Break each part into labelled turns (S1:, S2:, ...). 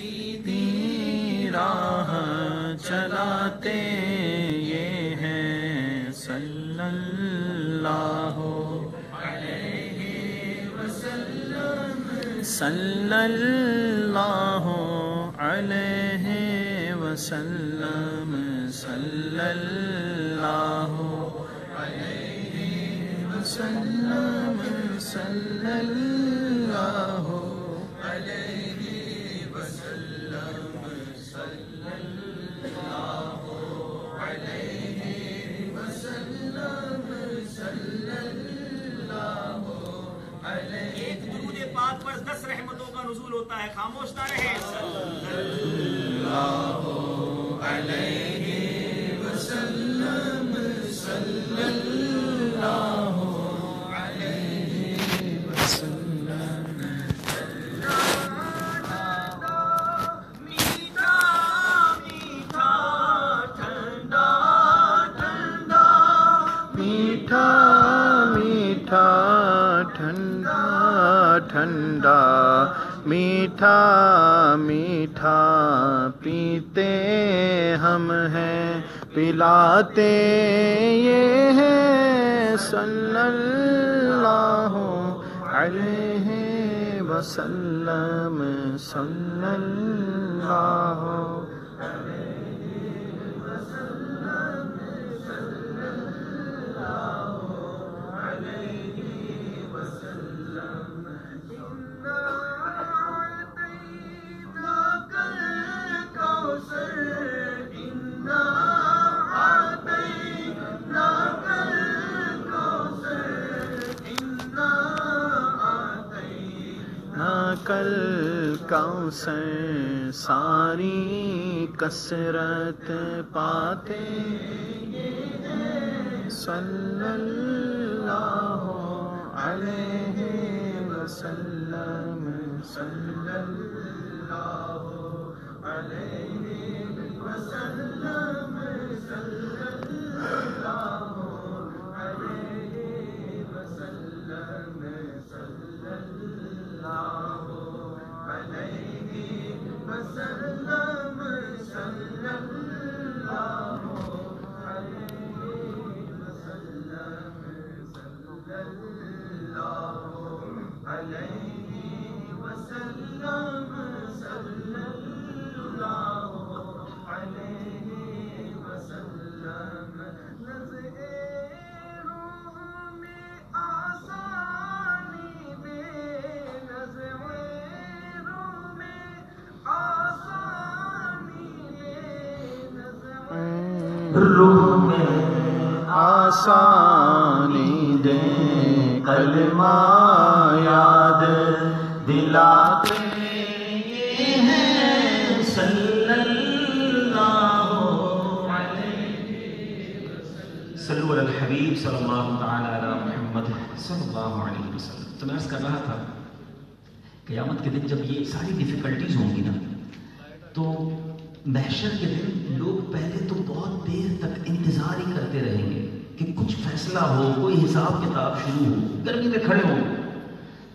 S1: سیدھی راہ چلاتے یہ ہیں صلی اللہ علیہ وسلم، صلی اللہ علیہ وسلم، صلی اللہ علیہ وسلم، صلی اللہ علیہ وسلم، صلی اللہ علیہ وسلم، صلی اللہ علیہ۔
S2: ایک درود پاک پر 10 رحمتوں کا نزول ہوتا ہے، خاموش نہ رہیں۔ صلی
S1: اللہ علیہ وسلم، صلی اللہ علیہ وسلم۔
S2: میٹھا میٹھا ٹھنڈا ٹھنڈا،
S1: میٹھا میٹھا ٹھنڈا ٹھنڈا، میٹھا میٹھا پیتے ہم ہیں، پلاتے یہ ہیں صلی اللہ علیہ وسلم، صلی اللہ کل کوثر ساری کثرت پاتے صلی اللہ علیہ وسلم، صلی اللہ علیہ وسلم، صلی اللہ علیہ وسلم، صلی اللہ علیہ وسلم، صلی اللہ علیہ وسلم، صلی اللہ علیہ وسلم، صلی اللہ علیہ وسلم۔ نزع روح میں آسانی دے، نزع روح میں آسانی دے، روح میں آسانی دے، کلمہ یاد دلاتے یہ ہیں صلی اللہ علیہ وسلم۔
S2: صلو علی الحبیب صلی اللہ تعالی علی محمد صلی اللہ علیہ وسلم۔ تو میں عرض کر رہا تھا قیامت کے دن جب یہ ساری ڈیفیکلٹیز ہوں گی نا، تو محشر کے دن لوگ پہلے تو بہت دیر تک انتظار ہی کرتے رہیں گے کہ کچھ فیصلہ ہو، کوئی حساب کتاب شروع ہو، گرمی میں کھڑے ہوں۔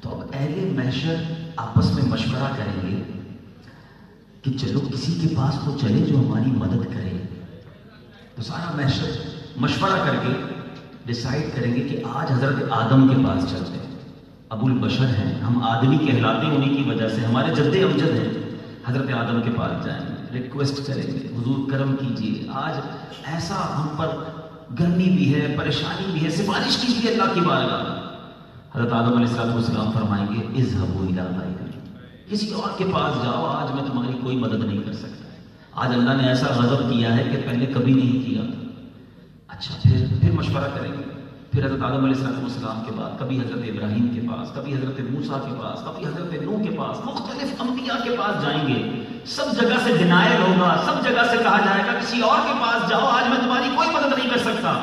S2: تو اب اہل محشر آپس میں مشورہ کریں گے کہ چلو کسی کے پاس تو چلے جو ہماری مدد کرے۔ تو سارا محشر مشورہ کر کے ڈیسائیڈ کریں گے کہ آج حضرت آدم کے پاس چلتے ہیں، ابو البشر ہیں، ہم آدمی کہلاتے ہیں انہیں کی وجہ سے، ہمارے جد امجد ہیں، حضرت آدم کے پاس جائیں گے، ریکویسٹ کریں گے حضور کرم کیجیے، آج ایسا ہم پر گرمی بھی ہے، پریشانی بھی ہے، سفارش کیجیے اللہ کی بارگاہ میں۔ حضرت آدم علیہ السلام فرمائیں گے اذهبوا الی غیری، کسی اور کے پاس جاؤ، آج میں تمہاری کوئی مدد نہیں کر سکتا، آج اللہ نے ایسا غضب کیا ہے کہ پہلے کبھی نہیں کیا۔ اچھا پھر مشورہ کریں گے، پھر حضرت آدم علیہ السلام کے بعد کبھی حضرت ابراہیم کے پاس، کبھی حضرت موسیٰ کے پاس، کبھی حضرت نوح کے پاس، مختلف انبیاء کے پاس جائیں گے، سب جگہ سے ڈینائل ہوگا، سب جگہ سے کہا جائے گا کسی اور کے پاس جاؤ، آج میں تمہاری کوئی مدد نہیں کر سکتا۔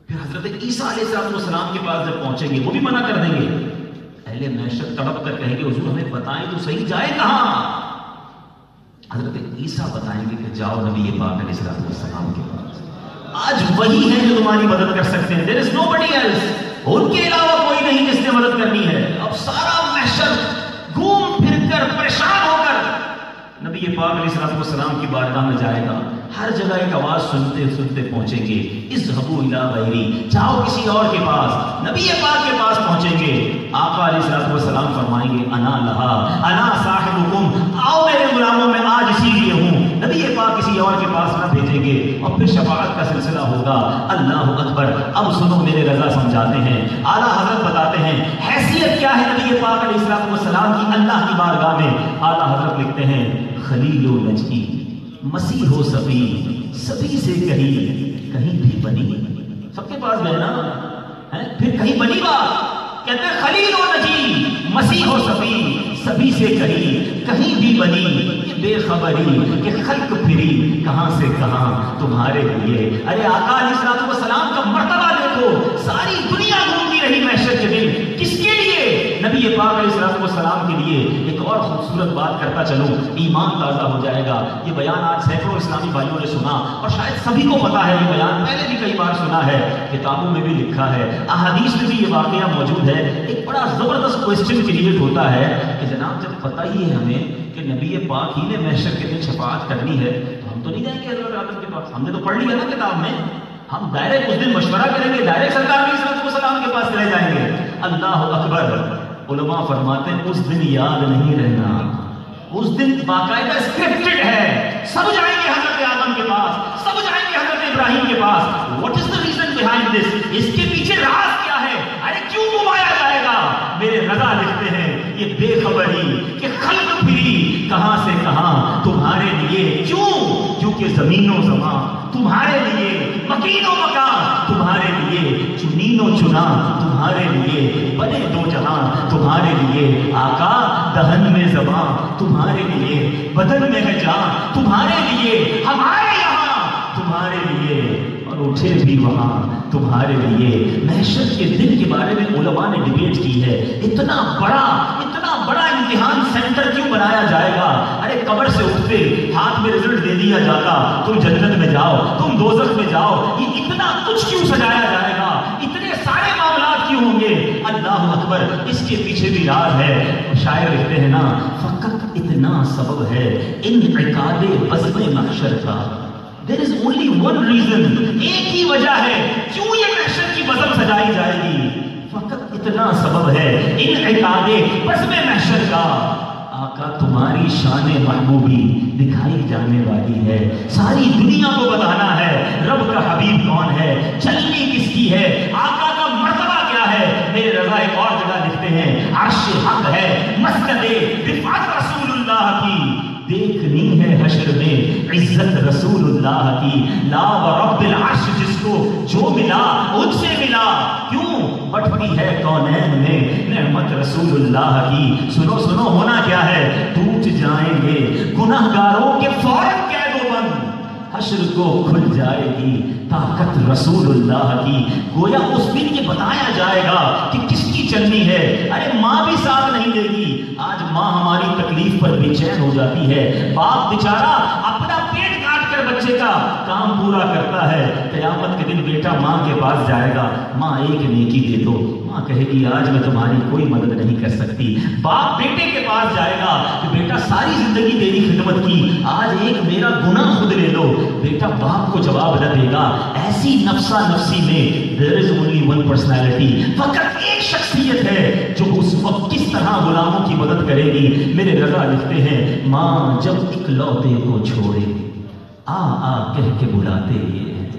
S2: پھر حضرت عیسیٰ علیہ السلام کے پاس جب پہنچیں گے وہ بھی منع کر دیں گے، اہل محشر تڑپ کر کہیں گے حضور ہمیں بتائیں تو صحیح جائے کہاں؟ حضرت عیسیٰ بتائیں گے کہ جاؤ نبی پاک علیہ السلام کے پاس، آج وہی ہے جو تمہاری مدد کر سکتے ہیں، there is nobody else، ان کے علاوہ کوئی نہیں جس نے مدد کرنی ہے۔ اب سارا محشر گھوم پھر کر پریشان ہو کر نبی پاک علیہ السلام کی بارگاہ میں جائے گا، ہر جگہ ایک آواز سنتے سنتے پہنچیں گے، اذهبوا الی غیری، جاؤ کسی اور کے پاس، نبی پاک کے پاس پہنچیں گے، آقا علیہ السلام فرمائیں گے انا لہا انا صاحبکم، آؤ میرے غلاموں میں آج اسی لیے ہوں، نبی پاک کسی اور کے پاس نہ بھیجیں گے، اور پھر شفاعت کا سلسلہ ہوگا۔ اللہ اکبر۔ اب سنو میرے رضا سمجھاتے ہیں، اعلیٰ حضرت بتاتے ہیں حیثیت کیا ہے نبی پاک علیہ السلام کی اللہ کی بارگاہ میں۔ اعلیٰ حضرت لکھتے ہیں خلیل و نجی، مسیح و صفی، سبھی سے کہیں بھی بنی، سب کے پاس گئے نا، پھر کہیں بنی بات، کہتے ہیں خلیل و نجی، مسیح و صفی، سبھی سے کہیں بھی بنی، یہ بے خبری کہ خلق پھری کہاں سے کہاں تمہارے لیے۔ ارے آقا علیہ السلام کا مرتبہ دیکھو، ساری دنیا گھومتی رہی محشر کے دن، کس کے لیے؟ نبی پاک علیہ السلام کے لیے۔ ایک اور خوبصورت بات کرتا چلوں، ایمان تازہ ہو جائے گا۔ یہ بیان آج سینکڑوں اسلامی بھائیوں نے سنا، اور شاید سبھی کو پتا ہے، یہ بیان پہلے بھی کئی بار سنا ہے، کتابوں میں بھی لکھا ہے، احادیث میں بھی یہ واقعہ موجود ہے۔ ایک بڑا زبردست کوسچن کریٹ ہوتا ہے کہ جناب جب پتہ ہی ہے ہمیں کہ نبی پاک ہی نے محشر کے دن شفاعت کرنی ہے، تو ہم تو نہیں جائیں گے حضرت آدم کے پاس، ہم نے تو پڑھ لیا نا کتاب میں، ہم ڈائریکٹ اس دن مشورہ کریں گے، ڈائریکٹ سرکار علیہ السلام کے پاس چلے جائیں گے۔ اللہ اکبر۔ علماء فرماتے ہیں اس دن یاد نہیں رہنا، اس دن باقاعدہ اسکرپٹڈ ہے، سب جائیں گے حضرت آدم کے پاس، سب جائیں گے حضرت ابراہیم کے پاس۔ What is the reason behind this? اس کے پیچھے راز کیا ہے؟ ارے کیوں گھمایا جائے گا؟ میرے رضا لکھتے ہیں یہ بے خبری کہ خلق پھری کہاں سے کہاں تمہارے لیے، کیوں؟ کیونکہ زمین و زمان تمہارے لیے، مکین و مکان تمہارے لیے، چنین و چنا تمہارے لیے، بنے دو جہاں تمہارے لیے۔ آقا دہن میں زبان تمہارے لیے، بدن میں ہے جان تمہارے لیے، ہمارے یہاں تمہارے لیے، اور اٹھے بھی وہاں تمہارے لیے۔ محشر کے دن کے بارے میں علماء نے ڈیبیٹ کی ہے، اتنا بڑا امتحان سینٹر کیوں بنایا جائے گا؟ ارے قبر سے اٹھتے ہاتھ میں رزلٹ دے دیا جاتا، تم جنت میں جاؤ، تم دوزخ میں جاؤ، یہ اتنا کچھ کیوں سجایا جائے گا؟ اتنے سارے معاملات کیوں ہوں گے؟ اللہ اکبر۔ اس کے پیچھے بھی راز ہے، شاعر لکھتے ہیں نا، فقط اتنا سبب ہے انعقاد بزم محشر کا، there is only one reason، ایک ہی وجہ ہے کیوں یہ محشر کی بزم سجائی جائے گی، فقط اتنا سبب ہے انعقاد بزم محشر کا۔ آقا تمہاری شان محبوبی دکھائی جانے والی ہے، ساری دنیا کو بتانا ہے رب کا حبیب کون ہے، چلنی کس کی ہے، آقا کا مرتبہ کیا ہے۔ میرے رضا ایک اور جگہ لکھتے ہیں عرش حق ہے مسجد رفعت رسول اللہ کی، دیکھنی ہے حشر میں عزت رسول اللہ کی، لا ورب العرش جس کو جو ملا ان سے ملا، کیوں بٹتی ہے کونین میں نعمت رسول اللہ کی۔ سنو ہونا کیا ہے، ٹوٹ جائیں گے گناہگاروں کے فوراً قید و بند، حشر کو کھل جائے گی طاقت رسول اللہ کی۔ گویا اس دن یہ بتایا جائے گا کہ کس کی چلنی ہے۔ ارے ماں بھی ساتھ نہیں دے گی، آج ماں ہماری تکلیف پر بے چین ہو جاتی ہے، باپ بیچارہ اپنا پیٹ کاٹ کر بچے کا کام پورا کرتا ہے، قیامت کے دن بیٹا ماں کے پاس جائے گا، ماں ایک نیکی دے دو، ماں کہے گی آج میں تمہاری کوئی مدد نہیں کر سکتی۔ باپ بیٹے کے پاس جائے گا کہ بیٹا ساری زندگی تیری خدمت کی، آج ایک میرا گناہ خود لے لو، بیٹا باپ کو جواب نہ دے گا۔ ایسی نفسا نفسی میں there is only one personality، فقط ایک شخصیت ہے جو اس وقت کس طرح غلاموں کی مدد کرے گی۔ میرے رضا لکھتے ہیں ماں جب اکلوتے کو چھوڑے آ کہہ کے بلاتے یہ ہیں،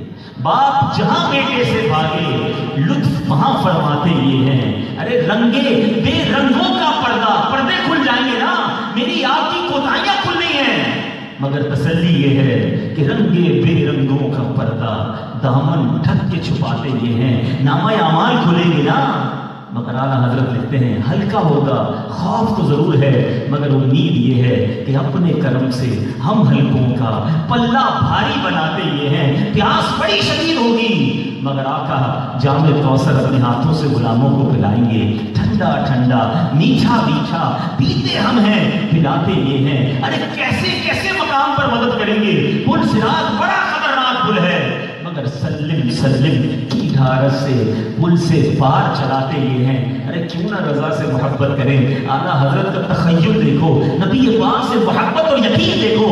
S2: باپ جہاں بیٹے سے بھاگے لطف وہاں فرماتے یہ ہیں۔ ارے رنگے بے رنگوں کا پردے کھل جائیں گے نا، میری آپ کی کوتاہیاں کھلنی ہیں، مگر تسلی یہ ہے کہ رنگے بے رنگوں کا پردہ دامن ڈھک کے چھپاتے یہ ہیں، نامہ اعمال کھلیں گے نا، مگر اعلیٰ حضرت لکھتے ہیں ہلکا ہوگا، خوف تو ضرور ہے مگر امید یہ ہے کہ اپنے کرم سے ہم ہلکوں کا پلہ بھاری بناتے یہ ہیں۔ پیاس بڑی شدید ہوگی مگر آقا جام کوثر اپنے ہاتھوں سے غلاموں کو پلائیں گے، ٹھنڈا ٹھنڈا میٹھا میٹھا پیتے ہم ہیں پلاتے یہ ہیں۔ ارے کیسے کیسے مقام پر مدد کریں گے، پل صراط بڑا خطرناک پل ہے مگر سلم سلم کی ڈھارس سے پل سے پار چلاتے یہ ہیں۔ ارے کیوں نہ رضا سے محبت کریں، اعلیٰ حضرت کا تخیل دیکھو، نبی پاک سے محبت اور یقین دیکھو۔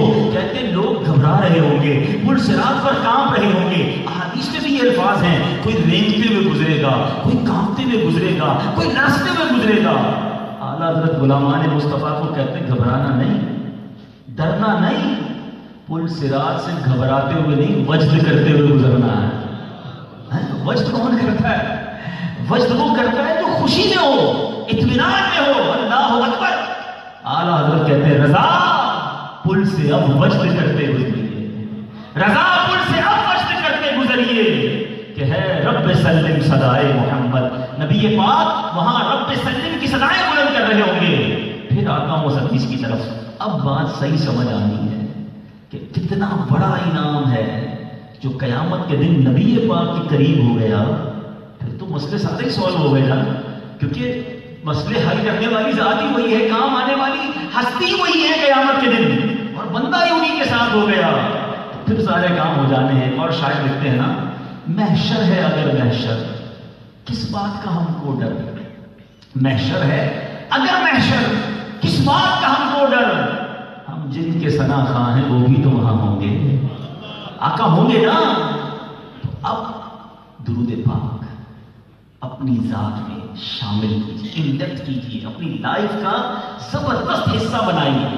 S2: صراط پر کانپ رہے ہوں گے. احادیث میں بھی یہ الفاظ ہیں, کوئی رینگتے ہوئے گزرے گا, کوئی کانپتے ہوئے گزرے گا, کوئی لرزتے ہوئے گزرے گا. اعلیٰ حضرت غلامان مصطفیٰ کو کہتے ہیں گھبرانا نہیں, ڈرنا نہیں, پل صراط سے گھبراتے ہوئے نہیں, وجد کرتے ہوئے گزرنا ہے. وجد کون کرتا ہے؟ وجد وہ کرتا ہے جو خوشی میں ہو, اطمینان میں ہو. اللہ اکبر. اعلیٰ حضرت کہتے ہیں رضا پل سے اب وجد کرتے گزریے, رضا پل سے اب وجد کرتے گزریے کہ ہے رب سلم صدائے محمد. نبی پاک وہاں رب سلم کی صدائیں بلند کر رہے ہوں گے. پھر آتا ہوں 37 کی طرف. اب بات صحیح سمجھ آنی ہے کہ کتنا بڑا انعام ہے جو قیامت کے دن نبی پاک کے قریب ہو گیا. پھر تو مسئلے سارے ہی سالو ہو گئے نا, کیونکہ مسئلے حل کرنے والی ذات ہی وہی ہے, کام آنے والی ہستی وہی ہے قیامت کے دن, اور بندہ ہی انہی کے ساتھ ہو گیا. پھر سارے کام ہو جانے ہیں. اور شاید لکھتے ہیں نا, محشر ہے اگر محشر, کس بات کا ہم کو ڈر. محشر ہے اگر محشر, کس بات کا ہم کو ڈر. ہم جن کے ثنا خواہ ہیں وہ بھی تو وہاں ہوں گے, آقا ہوں گے نا. تو اب درود پاک اپنی ذات میں شامل کیجیے, انڈکٹ کیجیے, اپنی لائف کا زبردست حصہ بنائیے.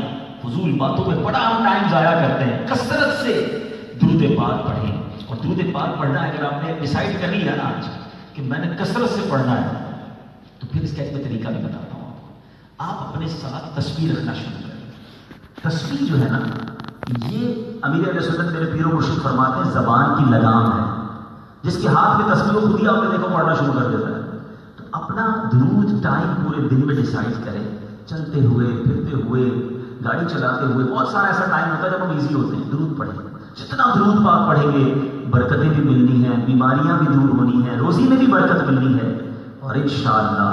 S2: فضول باتوں میں بڑا ہم ٹائم ضائع کرتے ہیں. کثرت سے درود پاک پڑھیں. اور درود پاک پڑھنا ہے, اگر آپ نے ڈیسائیڈ کر لیا نا آج کہ میں نے کثرت سے پڑھنا ہے, تو پھر اس کا ایک طریقہ بھی بتاتا ہوں آپ کو. آپ اپنے ساتھ تصویر رکھنا شروع کریں. تصویر جو ہے نا, یہ امیر اہل سنت میرے پیر و مرشد فرماتے ہیں زبان کی لگام ہے. جس کے ہاتھ میں تصویر خود ہی آپ نے دیکھو پڑھنا شروع کر دیتا ہے. تو اپنا درود ٹائم پورے دن میں ڈیسائیڈ کریں, چلتے ہوئے, پھرتے ہوئے, گاڑی چلاتے ہوئے. بہت سارا ایسا ٹائم ہوتا ہے جب ہم ایزی ہوتے ہیں. درود پڑھیں. جتنا درود پاک پڑھیں گے برکتیں بھی ملنی ہیں, بیماریاں بھی دور ہونی ہیں, روزی میں بھی برکت ملنی ہے, اور انشاءاللہ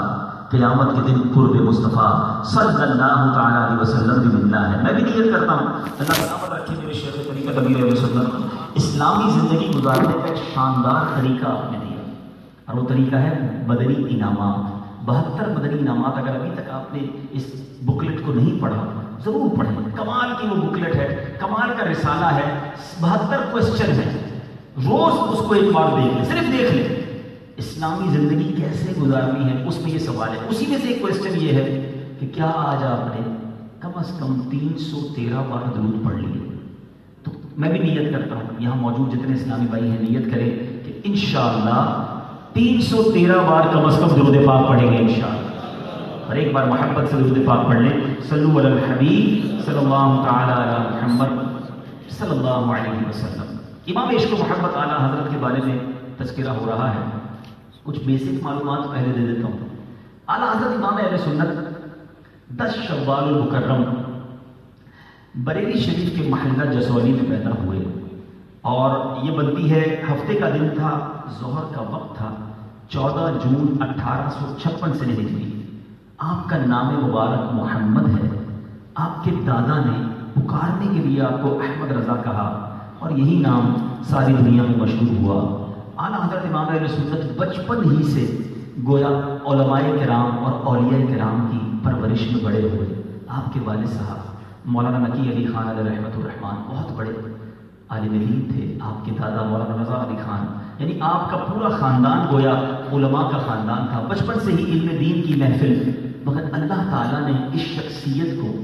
S2: قیامت کے دن قرب مصطفیٰ صلی اللہ تعالیٰ علیہ وسلم بھی ملنا ہے. میں بھی نیت کرتا ہوں اللہ سلامت رکھے میرے شیخ طریقت امیر اہل سنت, اسلامی زندگی گزارنے کا ایک شاندار طریقہ آپ نے دیا, اور وہ طریقہ ہے مدنی انعامات. 72 مدنی انعامات. اگر ابھی تک آپ نے اس بکلٹ کو نہیں پڑھا ضرور پڑھیں. کمال کی وہ بکلٹ ہے, کمال کا رسالہ ہے. 72 کوسچن ہیں, روز اس کو ایک بار دیکھ لیں, صرف دیکھ لیں. اسلامی زندگی کیسے گزارنی ہے اس میں یہ سوال ہے. اسی میں سے ایک کوسچن یہ ہے کہ کیا آج آپ نے کم از کم 313 بار درود پڑھ لیے. تو میں بھی نیت کرتا ہوں, یہاں موجود جتنے اسلامی بھائی ہیں نیت کریں کہ انشاءاللہ 313 بار کم از کم درود پاک پڑھیں گے انشاءاللہ. اور ایک بار محبت سے درود پاک پڑھ لیں. صلو علی الحبیب صلی اللہ تعالی علی محمد صلی اللہ علیہ وسلم. امام عشق و محبت اعلیٰ حضرت کے بارے میں تذکرہ ہو رہا ہے. کچھ بیسک معلومات پہلے دے دیتا ہوں. اعلیٰ حضرت امام اہل سنت 10 شوال المکرم بریلی شریف کے محلہ جسولی میں پیدا ہوئے, اور یہ بنتی ہے ہفتے کا دن تھا, ظہر کا وقت تھا, 14 جون 1856 سے ہجری. آپ کا نام مبارک محمد ہے. آپ کے دادا نے پکارنے کے لیے آپ کو احمد رضا کہا, اور یہی نام ساری دنیا میں مشہور ہوا. اعلیٰ حضرت امام اہل سنت بچپن ہی سے گویا علماء کرام اور اولیاء کرام کی پرورش میں بڑے ہوئے. آپ کے والد صاحب مولانا نقی علی خان علیہ رحمۃ الرحمان بہت بڑے عالم دین تھے. آپ کے دادا مولانا رضا علی خان, یعنی آپ کا پورا خاندان گویا علماء کا خاندان تھا. بچپن سے ہی علم دین کی محفل. مگر اللہ تعالیٰ نے اس شخصیت کو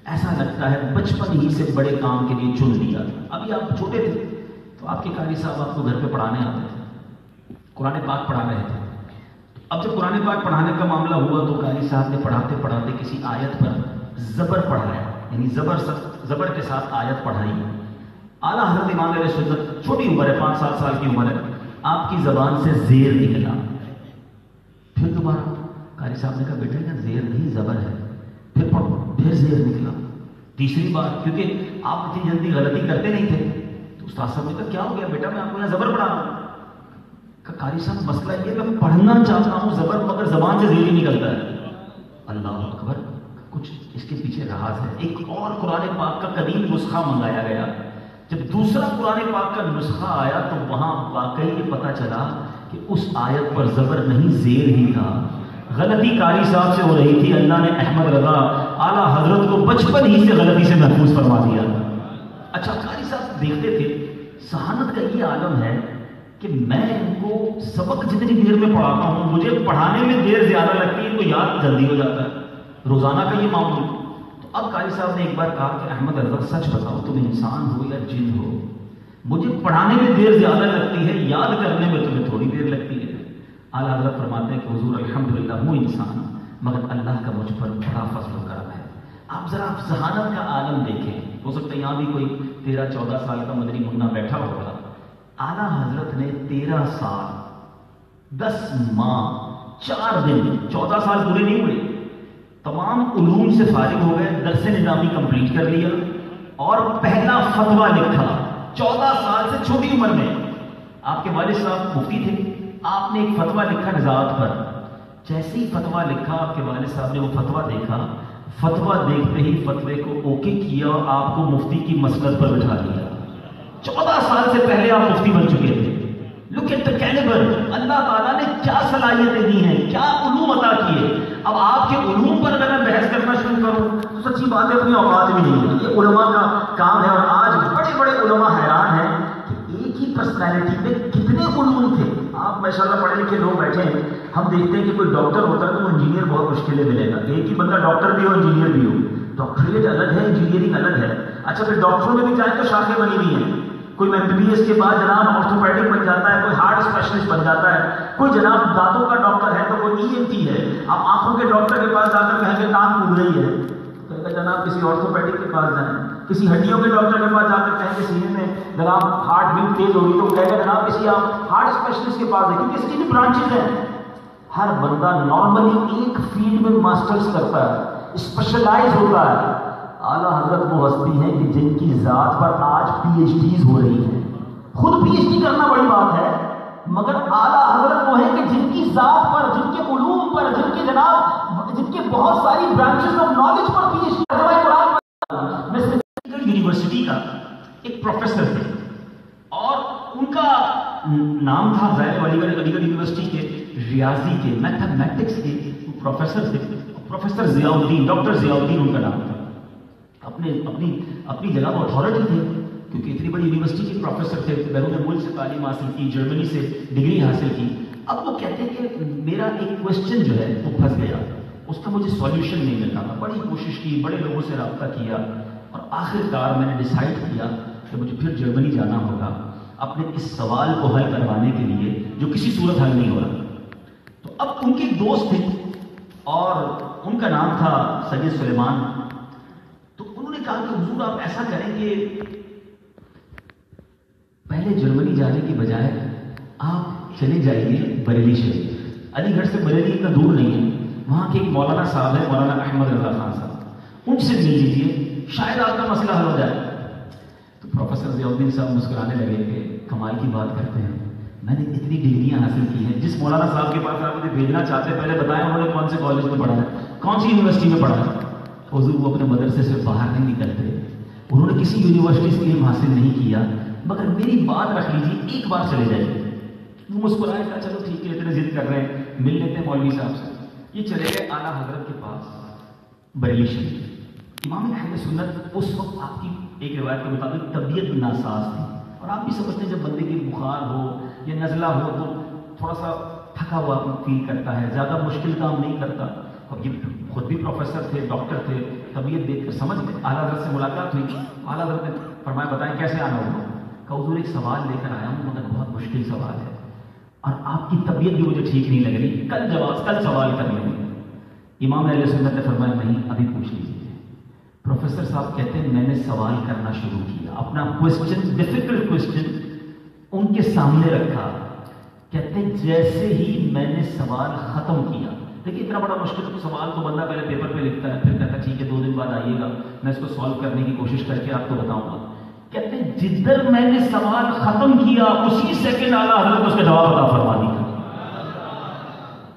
S2: ایسا لگتا ہے بچپن ہی سے بڑے کام کے لیے چن لیا. ابھی آپ چھوٹے تھے تو آپ کے قاری صاحب آپ کو گھر پہ پڑھانے آتے تھے, قرآن پاک پڑھا رہے تھے. اب جب قرآن پاک پڑھانے کا معاملہ ہوا تو قاری صاحب نے پڑھاتے پڑھاتے کسی آیت پر زبر پڑھایا, یعنی زبر کے ساتھ آیت پڑھائی. اعلیٰ حضرت امام علیہ سنت چھوٹی عمر ہے, 5-7 سال کی عمر ہے, آپ کی زبان سے زیر نکلا. پھر دوبارہ قاری صاحب نے کہا بیٹا یہ زیر نہیں زبر ہے, پھر پڑھو. پھر زیر نکلا. تیسری بار, کیونکہ آپ اتنی جلدی غلطی کرتے نہیں تھے, تو استاد صاحب نے کہا کیا ہو گیا بیٹا, میں آپ کو یہاں زبر پڑھا رہا ہوں. قاری صاحب مسئلہ یہ ہے میں پڑھنا چاہتا ہوں زبر, مگر زبان سے زیر ہی نکلتا ہے. اللہ اکبر, کچھ اس کے پیچھے راز ہے. ایک اور قرآن پاک کا قدیم نسخہ منگایا گیا. جب دوسرا قرآن پاک کا نسخہ آیا تو وہاں واقعی یہ پتا چلا کہ اس آیت پر زبر نہیں زیر ہی تھا. غلطی قاری صاحب سے ہو رہی تھی. اللہ نے احمد رضا اعلیٰ حضرت کو بچپن ہی سے غلطی سے محفوظ فرما دیا. اچھا قاری صاحب دیکھتے تھے ذہانت کا یہ عالم ہے کہ میں ان کو سبق جتنی دیر میں پڑھاتا ہوں مجھے پڑھانے میں دیر زیادہ لگتی ہے، ان کو یاد جلدی ہو جاتا ہے، روزانہ کا یہ معمول۔ تو اب قاری صاحب نے ایک بار کہا کہ احمد ازہر سچ بتاؤ تم انسان ہو یا جن ہو، مجھے پڑھانے میں دیر زیادہ لگتی ہے، یاد کرنے میں تمہیں تھوڑی دیر لگتی ہے۔ اعلیٰ حضرت فرماتے ہیں کہ حضور الحمدللہ ہوں انسان، مگر اللہ کا مجھ پر بڑا فضل و کرم ہے۔ آپ ذرا ذہانت کا عالم دیکھیں، ہو سکتا ہے یہاں بھی کوئی 13-14 سال کا مدنی منا بیٹھا ہوگا۔ اعلیٰ حضرت نے 13 سال 10 ماہ 4 دن 14 سال پورے نہیں ہوئے، تمام علوم سے فارغ ہو گئے، درس نظامی کمپلیٹ کر لیا اور پہلا فتویٰ لکھا 14 سال سے چھوٹی عمر میں۔ آپ کے والد صاحب مفتی تھے، آپ نے ایک فتویٰ لکھا نزاعت پر، جیسے ہی فتویٰ لکھا آپ کے والد صاحب نے وہ فتویٰ دیکھا، فتویٰ دیکھتے ہی فتوے کو اوکے کیا اور آپ کو مفتی کی مسند پر بٹھا دیا۔ 14 سال سے پہلے آپ مفتی بن چکے تھے۔ لک ایٹ دی کیلیبر، اللہ تعالیٰ نے کیا صلاحیتیں دی ہیں، کیا علوم عطا کیے۔ اب آپ کے علوم پر اگر میں بحث کرنا شروع کروں تو سچی بات ہے اپنی اوقات بھی نہیں ہے، یہ علماء کا کام ہے۔ اور آج بڑے بڑے علماء حیران ہیں کہ ایک ہی پرسنالٹی میں کتنے علوم تھے۔ آپ ماشاءاللہ پڑھے لکھے لوگ بیٹھے ہیں، ہم دیکھتے ہیں کہ کوئی ڈاکٹر ہوتا ہے تو وہ انجینئر بہت مشکلیں ملے گا، ایک ہی بندہ ڈاکٹر بھی ہو انجینئر بھی ہو، ڈاکٹریٹ الگ ہے انجینئرنگ الگ ہے۔ اچھا پھر ڈاکٹروں میں بھی جائیں تو شاخیں بنی ہوئی ہیں، کوئی MBBS کے بعد جناب آرتھوپیڈک بن جاتا ہے، کوئی ہارٹ اسپیشلسٹ بن جاتا ہے، کوئی جناب دانتوں کا ڈاکٹر ہے تو کوئی ENT ہے۔ آپ آنکھوں کے ڈاکٹر کے پاس جا کر کہیں گے کان پھول رہی ہے تو جناب کسی آرتھوپیڈک کے پاس جائیں، کسی ہڈیوں کے ڈاکٹر کے پاس جا کر کہیں کہ سینے میں جناب ہارٹ بیٹ تیز ہوگی تو کہے گا جناب کسی آپ ہارٹ اسپیشلسٹ کے پاس دیکھیں، اس کی بھی برانچز ہیں۔ ہر بندہ نارملی ایک فیلڈ میں ماسٹرز کرتا ہے، اسپیشلائز ہوتا ہے۔ اعلیٰ حضرت وہ ہستی ہیں کہ جن کی ذات پر آج PhDs ہو رہی ہیں، خود PhD کرنا بڑی بات ہے، مگر اعلیٰ حضرت وہ ہیں کہ جن کی ذات پر، جن کے علوم پر، جن کے جناب جن کے بہت ساری branches of knowledge per PhD۔ میں سنٹرل یونیورسٹی کا ایک پروفیسر تھے اور ان کا نام تھا ظاہر علی گڑھ یونیورسٹی کے ریاضی کے میتھمیٹکس کے پروفیسر تھے، پروفیسر ضیاء الدین، ڈاکٹر ضیاء الدین ان کا نام تھا۔ اپنی جگہ وہ اتھارٹی تھے کیونکہ اتنی بڑی یونیورسٹی کے پروفیسر تھے، بیرون ملک سے تعلیم حاصل کی، جرمنی سے ڈگری حاصل کی۔ اب وہ کہتے ہیں کہ میرا ایک کوشچن جو ہے وہ پھنس گیا، اس کا مجھے سولوشن نہیں مل رہا، بڑی کوشش کی، بڑے لوگوں سے رابطہ کیا اور آخر کار میں نے ڈیسائیڈ کیا کہ مجھے پھر جرمنی جانا ہوگا اپنے اس سوال کو حل کروانے کے لیے جو کسی صورت حل نہیں ہو رہا۔ تو اب ان کے دوست تھے اور ان کا نام تھا سید سلیمان۔ تو انہوں نے کہا کہ حضور آپ ایسا کریں کہ پہلے جرمنی جانے کی بجائے آپ چلے جائیے بریلی شریف، علی گڑھ سے بریلی اتنا دور نہیں ہے، وہاں کے ایک مولانا صاحب ہے مولانا احمد رضا خان صاحب، ان سے مل لیجیے، شاید آپ کا مسئلہ حل ہو جائے۔ تو پروفیسر ضیاء الدین صاحب مسکرانے لگے کہ کمال کی بات کرتے ہیں، میں نے اتنی ڈگریاں حاصل کی ہیں، جس مولانا صاحب کے پاس آپ مجھے بھیجنا چاہتے پہلے بتائیں انہوں نے کون سے کالج میں پڑھا ہے، کون سی یونیورسٹی میں پڑھا ہے۔ حضور وہ اپنے مدرسے سے باہر نہیں نکلتے، انہوں نے کسی یونیورسٹی سے علم حاصل نہیں کیا، مگر میری بات رکھ لیجیے ایک بار چلے جائیے۔ وہ مسکرائے کہا چلو ٹھیک ہے اتنے ضد کر رہے ہیں مل لیتے ہیں مولوی صاحب سے۔ یہ چلے گئے اعلیٰ حضرت کے پاس بریلی شریف۔ امام اہل سنت اس وقت آپ کی ایک روایت کے مطابق طبیعت ناساز تھی، اور آپ بھی سمجھتے ہیں جب بندے کی بخار ہو یا نزلہ ہو تو تھوڑا سا تھکا ہوا فیل کرتا ہے، زیادہ مشکل کام نہیں کرتا۔ اور یہ خود بھی پروفیسر تھے، ڈاکٹر تھے، طبیعت دیکھ کر سمجھ گئے۔ اعلیٰ حضرت سے ملاقات ہوئی، اعلیٰ حضرت نے فرمایا بتائیں کیسے آنا ہوگا؟ کہ حضور ایک سوال لے کر آیا ہوں مگر بہت مشکل سوال ہے اور آپ کی طبیعت بھی مجھے ٹھیک نہیں لگ رہی، کل سوال کر لیں گے۔ امام اہل سنت نے فرمایا نہیں ابھی پوچھ لیجیے۔ پروفیسر صاحب کہتے ہیں میں نے سوال کرنا شروع کیا، اپنا کوشچن، ڈیفیکلٹ کوشچن ان کے سامنے رکھا۔ کہتے ہیں جیسے ہی میں نے سوال ختم کیا، دیکھیے اتنا بڑا مشکل سوال تو بندہ پہلے پیپر پہ لکھتا ہے، پھر کہتا ہے ٹھیک ہے 2 دن بعد آئیے گا میں اس کو سالو کرنے کی کوشش کر کے آپ کو بتاؤں گا۔ کہتے ہیں جدھر میں نے سوال ختم کیا اسی سیکنڈ اعلیٰ حضرت اس کا جواب عطا فرما دیا۔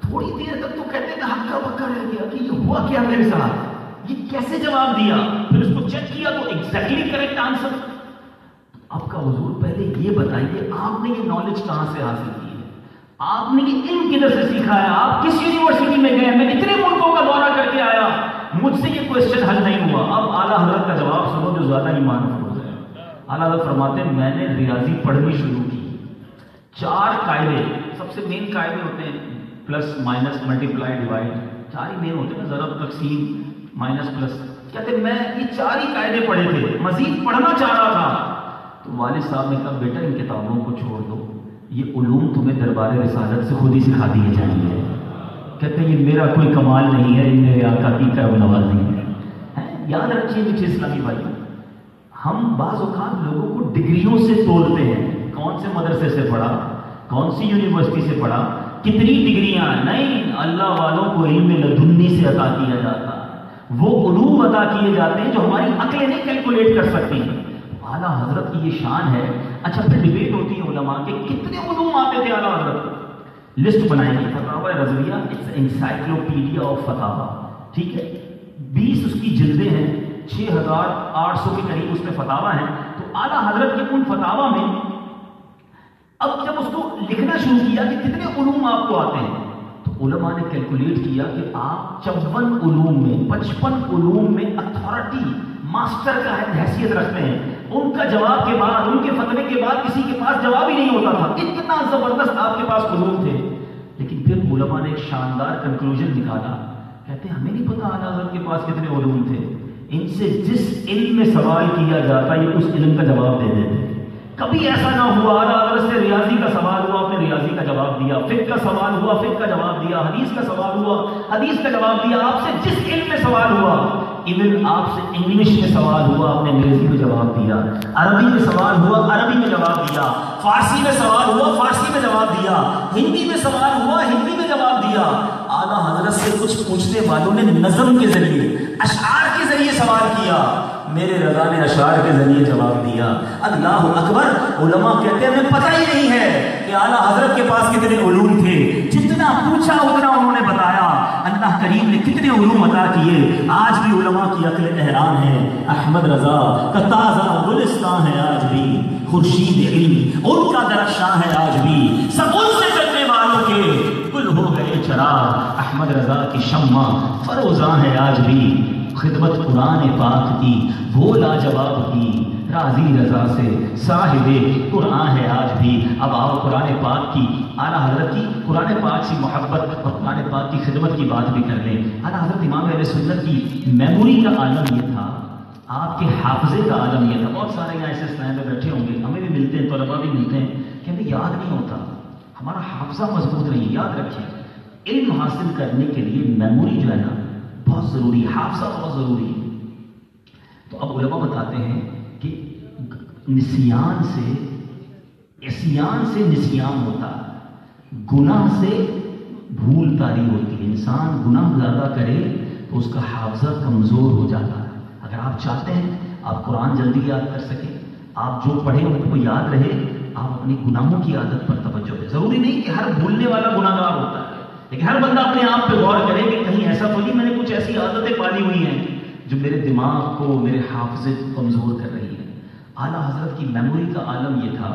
S2: تھوڑی دیر تک تو کہتے ہیں ہکا بکا رہ گیا کہ یہ ہوا کیا میرے ساتھ، یہ کیسے جواب دیا؟ پھر اس کو چیک کیا تو ایگزیکٹلی کریکٹ آنسر۔ آپ کا حضور پہلے یہ بتائیے آپ نے یہ نالج کہاں سے حاصل کی ہے، آپ نے یہ علم کدھر سے سیکھا ہے، آپ کس یونیورسٹی میں گئے؟ میں اتنے ملکوں کا دورہ کر کے آیا، مجھ سے یہ کوشچن حل نہیں ہوا۔ اب اعلیٰ حضرت کا جواب سنو جو زیادہ ایمان افروز ہے۔ اعلیٰ حضرت فرماتے ہیں میں نے ریاضی پڑھنی شروع کی، 4 قاعدے سب سے مین قاعدے ہوتے ہیں، پلس مائنس ملٹیپلائی ڈیوائڈ، 4 ہی مین ہوتے ہیں نا، ضرب تقسیم مائنس پلس، کہتے ہیں میں یہ 4 ہی قاعدے پڑھے تھے، مزید پڑھنا چاہ رہا تھا۔ تو والد صاحب نے کہا بیٹا ان کتابوں کو چھوڑ دو، یہ علوم تمہیں دربار رسالت سے خود ہی سکھا دیے جائیں گے۔ کہتے ہیں یہ میرا کوئی کمال نہیں ہے، ان میرے آقا کی کرم نوازی ہے۔ یاد رکھیے میٹھے اسلامی بھائی، ہم بعض اوقات لوگوں کو ڈگریوں سے تولتے ہیں، کون سے مدرسے سے پڑھا، کون سی یونیورسٹی سے پڑھا، کتنی ڈگریاں، نہیں، اللہ والوں کو علم لدنی سے عطا کیا جاتا ہے، وہ علوم عطا کیے جاتے ہیں جو ہماری عقلیں نہیں کیلکولیٹ کر سکتی۔ اعلیٰ حضرت کی یہ شان ہے۔ اچھا پھر ڈبیٹ ہوتی ہے علماء کے کتنے علوم آتے تھے اعلیٰ حضرت، لسٹ بنائیں گے، فتاوی رضویہ، اٹس انسائکلوپیڈیا آف فتاوا، ٹھیک ہے، 20 اس کی جلدیں ہیں، 6800 کے قریب اس میں فتاوا ہیں۔ تو اعلیٰ حضرت کے ان فتاوا میں اب جب اس کو لکھنا شروع کیا کہ کتنے علوم آپ کو آتے ہیں، تو علماء نے کیلکولیٹ کیا کہ آپ 54 علوم میں، 55 علوم میں اتھارٹی، ماسٹر کا حیثیت رکھتے ہیں۔ ان کا جواب کے بعد، ان کے فتوے کے بعد کسی کے پاس جواب ہی نہیں ہوتا تھا، اتنا زبردست آپ کے پاس علوم تھے۔ لیکن پھر علماء نے ایک شاندار کنکلوژن نکالا، کہتے ہیں ہمیں نہیں پتا اعلیٰ حضرت کے پاس کتنے علوم تھے، ان سے جس علم میں سوال کیا جاتا یہ اس علم کا جواب دے دیتے۔ کبھی ایسا نہ ہوا اعلیٰ حضرت سے ریاضی کا سوال ہوا آپ نے ریاضی کا جواب دیا، فقہ کا سوال ہوا فقہ کا جواب دیا، حدیث کا سوال ہوا حدیث کا جواب دیا، آپ سے جس علم میں سوال ہوا، ایون آپ سے انگلش میں سوال ہوا آپ نے انگریزی میں جواب دیا، عربی میں سوال ہوا عربی میں جواب دیا، فارسی میں سوال ہوا فارسی میں جواب دیا، ہندی میں سوال ہوا ہندی میں جواب دیا۔ اعلیٰ حضرت سے کچھ پوچھنے والوں نے نظم کے ذریعے، اشعار کے ذریعے سوال کیا، میرے رضا نے اشعار کے ذریعے جواب دیا۔ اللہ اکبر۔ علماء کہتے ہیں ہمیں پتہ ہی نہیں ہے کہ اعلیٰ حضرت کے پاس کتنے علوم تھے، جتنا پوچھا اتنا انہوں نے بتایا۔ اللہ کریم نے کتنے علوم عطا کیے۔ آج بھی علماء کی عقل حیران ہے۔ احمد رضا کا تازہ گلستان ہے آج بھی، خورشید علم ان کا درخشاں ہے آج بھی، سب ان سے چلنے والوں کے گل ہو گئے چراغ۔ احمد رضا کی شمع فروزاں ہے آج بھی، خدمت قرآن پاک کی وہ لاجواب کی، راضی رضا سے صاحب قرآن ہے آج بھی۔ اب آؤ قرآن پاک کی، اعلیٰ حضرت کی قرآن پاک سے محبت اور قرآن پاک کی خدمت کی بات بھی کر لیں۔ اعلیٰ حضرت امام اہل سنت کی میموری کا عالم یہ تھا، آپ کے حافظے کا عالم یہ تھا۔ بہت سارے یہاں ایسے اسلام میں بیٹھے ہوں گے، ہمیں بھی ملتے ہیں، طلباء بھی ملتے ہیں کہ ہمیں یاد نہیں ہوتا، ہمارا حافظہ مضبوط نہیں ہے۔ یاد رکھیے علم حاصل کرنے کے لیے میموری جو ہے نا بہت ضروری ہے، حافظہ بہت ضروری ہے۔ تو اب علماء بتاتے ہیں کہ نسیان سے عصیان سے نسیان ہوتا ہے، گناہ سے بھول طاری ہوتی ہے۔ انسان گناہ زیادہ کرے تو اس کا حافظہ کمزور ہو جاتا ہے۔ اگر آپ چاہتے ہیں آپ قرآن جلدی یاد کر سکیں، آپ جو پڑھیں ان کو یاد رہے، آپ اپنی گناہوں کی عادت پر توجہ دیں۔ ضروری نہیں کہ ہر بھولنے والا گناہ گار ہوتا ہے، لیکن ہر بندہ اپنے آپ پہ غور کرے کہ کہیں ایسا تو نہیں میں نے کچھ ایسی عادتیں پالی ہوئی ہیں جو میرے دماغ کو، میرے حافظے کو کمزور کر رہی ہے۔ اعلیٰ حضرت کی میموری کا عالم یہ تھا۔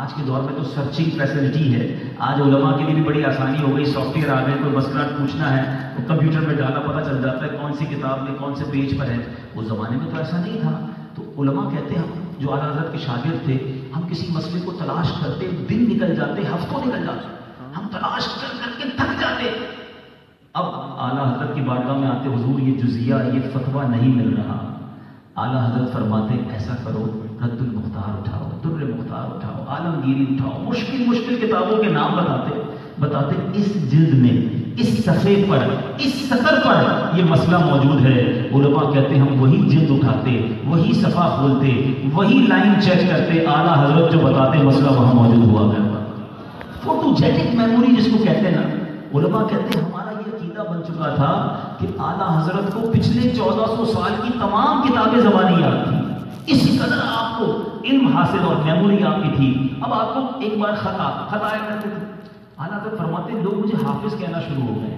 S2: آج کے دور میں تو سرچنگ فیسلٹی ہے، آج علماء کے لیے بھی بڑی آسانی ہو گئی، سافٹ ویئر آ گئے، کوئی مسئلہ پوچھنا ہے تو کمپیوٹر میں ڈالا پتہ چل جاتا ہے کون سی کتاب میں کون سے پیج پر ہے۔ اس زمانے میں تو ایسا نہیں تھا۔ تو علماء کہتے ہیں جو اعلیٰ حضرت کے شاگرد تھے، ہم کسی مسئلے کو تلاش کرتے، دن نکل جاتے، ہفتوں نکل جاتے، ہم تلاش کر کر کے تھک جاتے۔ اب اعلیٰ حضرت کی بارگاہ میں آتے، حضور یہ جزیہ، یہ فتویٰ نہیں مل رہا۔ اعلیٰ حضرت فرماتے ایسا کرو، رد المختار اٹھاؤ، در مختار اٹھاؤ، عالمگیری اٹھاؤ، مشکل کتابوں کے نام بتاتے اس جلد میں، اس صفحے پر، اس سطر پر یہ مسئلہ موجود ہے۔ علماء کہتے ہیں ہم وہی جلد اٹھاتے، وہی صفحہ کھولتے، وہی لائن چیک کرتے، اعلیٰ حضرت جو بتاتے مسئلہ وہاں موجود ہوا کرتا۔ فوٹوجیٹک میموری جس کو کہتے ہیں نا، علماء کہتے ہیں ہمارا یہ عقیدہ بن چکا تھا کہ اعلیٰ حضرت کو پچھلے 1400 سال کی تمام کتابیں زبانی یاد تھی، اس قدر آپ کو علم حاصل اور میموری آپ کی تھی۔ اب آپ کو ایک بار خطا آیا کرتے تھے، اعلیٰ حضرت فرماتے لوگ مجھے حافظ کہنا شروع ہو گئے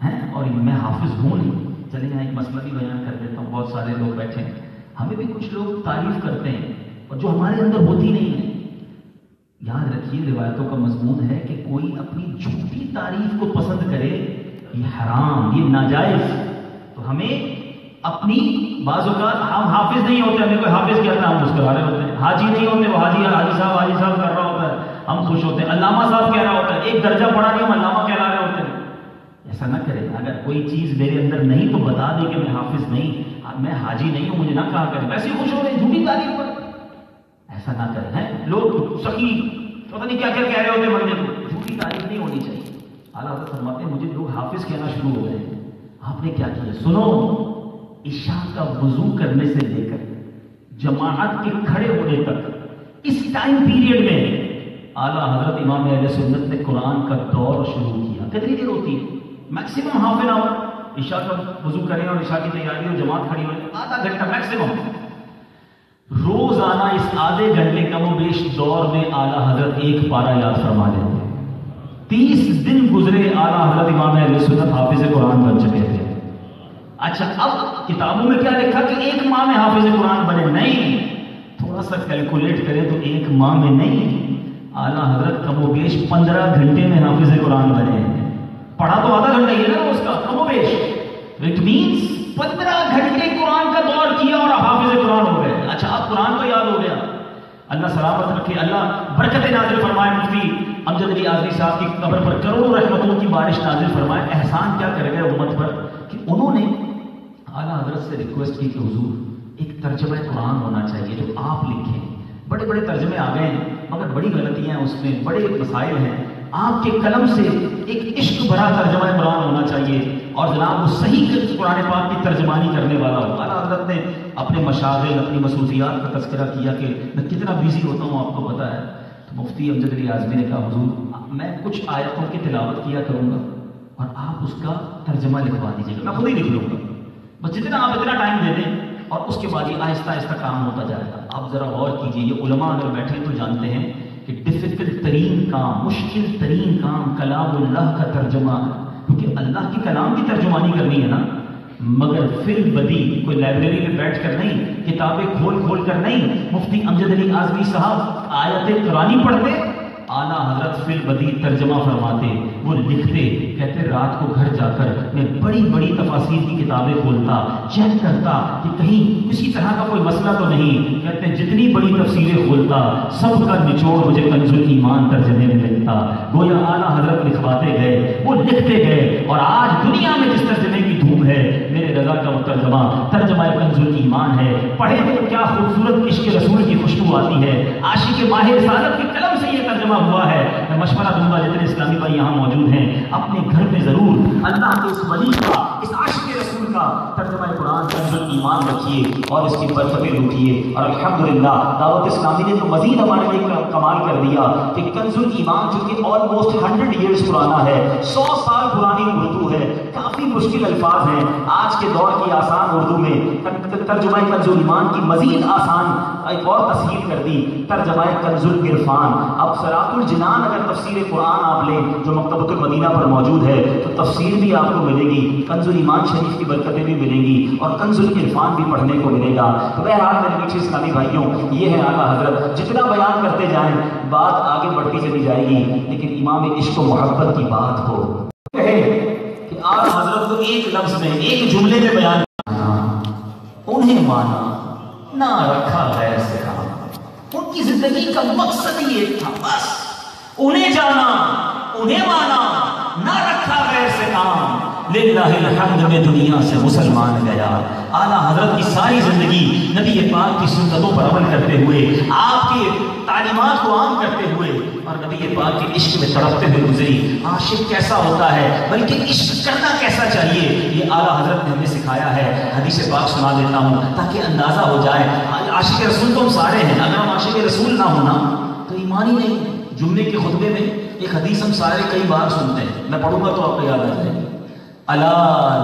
S2: ہیں، اور میں حافظ ہوں نہیں۔ چلیں یہاں ایک مسئلہ بھی بیان کر دیتا ہوں، بہت سارے لوگ بیٹھے ہیں، ہمیں بھی کچھ لوگ تعریف کرتے ہیں اور جو ہمارے اندر ہوتی نہیں ہے۔ یاد رکھیے روایتوں کا مضمون ہے کہ کوئی اپنی جھوٹی تعریف کو پسند کرے، یہ حرام، یہ ناجائز۔ تو ہمیں اپنی بعض اوقات ہم حافظ نہیں ہوتے، ہمیں کوئی حافظ کہتا ہے ہم مسکرا رہے ہوتے ہیں، حاجی نہیں ہوتے وہ حاجی صاحب کر رہا ہوتا ہے ہم خوش ہوتے ہیں، علامہ صاحب کہہ رہا ہوتا ہے، ایک درجہ پڑھا نہیں ہم علامہ کہلا رہے ہوتے ہیں. ایسا نہ کرے، اگر کوئی چیز میرے اندر نہیں تو بتا دے کہ میں حافظ نہیں، میں حاجی نہیں ہوں، مجھے نہ کہا کرے، ویسے ہی خوش ہو رہے جھوٹی تعریف پر. ایسا نہ کرے ہیں لوگ سخی پتہ نہیں کیا کہہ رہے ہوتے بندے کو، جھوٹی تعریف نہیں ہونی چاہیے. اعلیٰ حضرت فرماتے ہیں مجھے لوگ حافظ کہنا شروع ہو گئے ہیں، آپ نے کیا کیا؟ سنو، عشاء کا وضو کرنے سے لے کر جماعت کے کھڑے ہونے تک اس ٹائم پیریڈ میں اعلیٰ حضرت امام اہل سنت نے قرآن کا دور شروع کیا. کتنی دیر ہوتی ہے؟ Maximum half an hour. عشاء کا وضو کریں اور عشاء کی تیاری اور جماعت کھڑی ہوئی آدھا گھنٹہ میکسیمم. روزانہ اس آدھے گھنٹے کم و بیش دور میں اعلیٰ حضرت ایک پارہ یاد فرما لیتے. 30 دن گزرے اعلیٰ حضرت امام اہل سنت حافظ قرآن بن چکے تھے. اچھا اب کتابوں میں کیا لکھا کہ ایک ماہ میں حافظ قرآن بنے؟ نہیں، تھوڑا سا کیلکولیٹ کرے تو ایک ماہ میں نہیں، اعلیٰ حضرت کم و بیش 15 گھنٹے میں حافظ قرآن بنے. پڑھا تو آدھا گھنٹہ ہی ہے نا اس کا کم و بیش، اٹ مینس 15 گھنٹے قرآن کا دور کیا اور حافظ قرآن ہو گئے. اچھا اب قرآن تو یاد ہو گیا، اللہ سلامت رکھے، اللہ برکت نازل فرمائے. مفتی امجد علی اعظمی صاحب کی قبر پر کروڑوں رحمتوں کی بارش نازل فرمائے. احسان کیا کر گئے امت پر کہ انہوں نے اعلیٰ حضرت سے ریکویسٹ کی کہ حضور ایک ترجمہ قرآن ہونا چاہیے جو آپ لکھیں. بڑے بڑے ترجمے آ گئے ہیں مگر بڑی غلطیاں ہیں اس میں، بڑے مسائل ہیں. آپ کے قلم سے ایک عشق بھرا ترجمہ قرآن ہونا چاہیے اور جناب وہ صحیح قرآن پاک کی ترجمانی کرنے والا ہو. اعلیٰ حضرت نے اپنے مشاغل، اپنی مصروفیات کا تذکرہ کیا کہ میں کتنا بیزی ہوتا ہوں آپ کو پتہ ہے. تو مفتی امجد علی اعظمی نے کہا حضور میں کچھ آیتوں کی تلاوت کیا کروں گا اور آپ اس کا ترجمہ لکھوا دیجیے گا، میں خود ہی لکھ لوں گا، بس جتنا آپ اتنا ٹائم دے دیں اور اس کے بعد یہ آہستہ آہستہ کام ہوتا جائے گا. آپ ذرا غور کیجیے، یہ علماء اگر بیٹھے تو جانتے ہیں کہ ڈیفیکلٹ ترین کام، مشکل ترین کام کلام اللہ کا ترجمہ، کیونکہ اللہ کی کلام کی ترجمانی کرنی ہے نا. مگر فی البدی کوئی لائبریری میں بیٹھ کر نہیں، کتابیں کھول کر نہیں. مفتی امجد علی اعظمی صاحب آیت قرآنی پڑھتے، اعلیٰ حضرت فی البدی ترجمہ فرماتے، وہ لکھتے. کہتے رات کو گھر جا کر میں بڑی بڑی تفاسیر کی کتابیں کھولتا، چیک کرتا کہ کہیں کسی طرح کا کوئی مسئلہ تو نہیں. کہتے جتنی بڑی تفسیریں کھولتا سب کا نچوڑ مجھے کنز الایمان ترجمے میں ملتا. گویا اعلیٰ حضرت لکھواتے گئے، وہ لکھتے گئے، اور آج دنیا میں جس ترجمے کی دھوم ہے میرے رضا کا وہ ترجمہ کنز الایمان ہے. پڑھے تو کیا خوبصورت عشق رسول کی خوشبو آتی ہے. عاشق ماہ رسالت کے قلم سے یہ ترجمہ ہوا ہے. میں مشورہ دوں گا جتنے اسلامی بھائی یہاں موجود ہیں اپنے گھر میں ضرور اللہ کے اس ولی کا، اس عاشق رسول کا ترجمہ قرآن کنز الایمان رکھیے اور اس کی برکتیں لوٹیے. اور الحمدللہ دعوت اسلامی نے تو مزید ہمارے لیے کمال کر دیا کہ کنز الایمان جو کہ آلموسٹ 100 ایئرز پرانا ہے، 100 سال پرانی اردو ہے، کافی مشکل الفاظ ہیں. آج کے دور کی آسان اردو میں ترجمہ کنز الایمان کی مزید آسان ایک اور تصحیح کر دی، ترجمہ کنز العرفان. اب صراط الجنان اگر تفسیر قرآن آپ لیں جو مکتبۃ المدینہ پر موجود ہے تو تفسیر بھی آپ کو ملے گی، کنز الایمان شریف کی برکتیں بھی ملیں گی اور کنز العرفان بھی پڑھنے کو ملے گا. تو بہرحال میرے میٹھے اسلامی بھائیوں، یہ ہے اعلیٰ حضرت. جتنا بیان کرتے جائیں بات آگے بڑھتی چلی جائے گی، لیکن امام عشق و محبت کی بات ہو کہے کہ اعلیٰ حضرت کو ایک لفظ میں، ایک جملے میں بیان کرنا، انہیں مانا نہ رکھا غیر سے کام. ان کی زندگی کا مقصد ہی ایک تھا، بس انہیں جانا، انہیں مانا، نہ رکھا غیر سے کام. للہ الحمد میں دنیا سے مسلمان گیا. اعلیٰ حضرت کی ساری زندگی نبی پاک کی سنتوں پر عمل کرتے ہوئے، آپ کی تعلیمات کو عام کرتے ہوئے اور نبی پاک کے عشق میں تڑپتے ہوئے گزری. عاشق کیسا ہوتا ہے بلکہ عشق کرنا کیسا چاہیے یہ اعلیٰ حضرت نے ہمیں سکھایا ہے. حدیث پاک سنا دیتا ہوں تاکہ اندازہ ہو جائے. عاشق رسول تو ہم سارے ہیں، اگر ہم عاشق رسول نہ ہونا تو ایمان ہی نہیں. جمعے کے خطبے میں ایک حدیث ہم سارے کئی بار سنتے ہیں، میں پڑھوں گا تو آپ کو یاد آ جائے گی. الا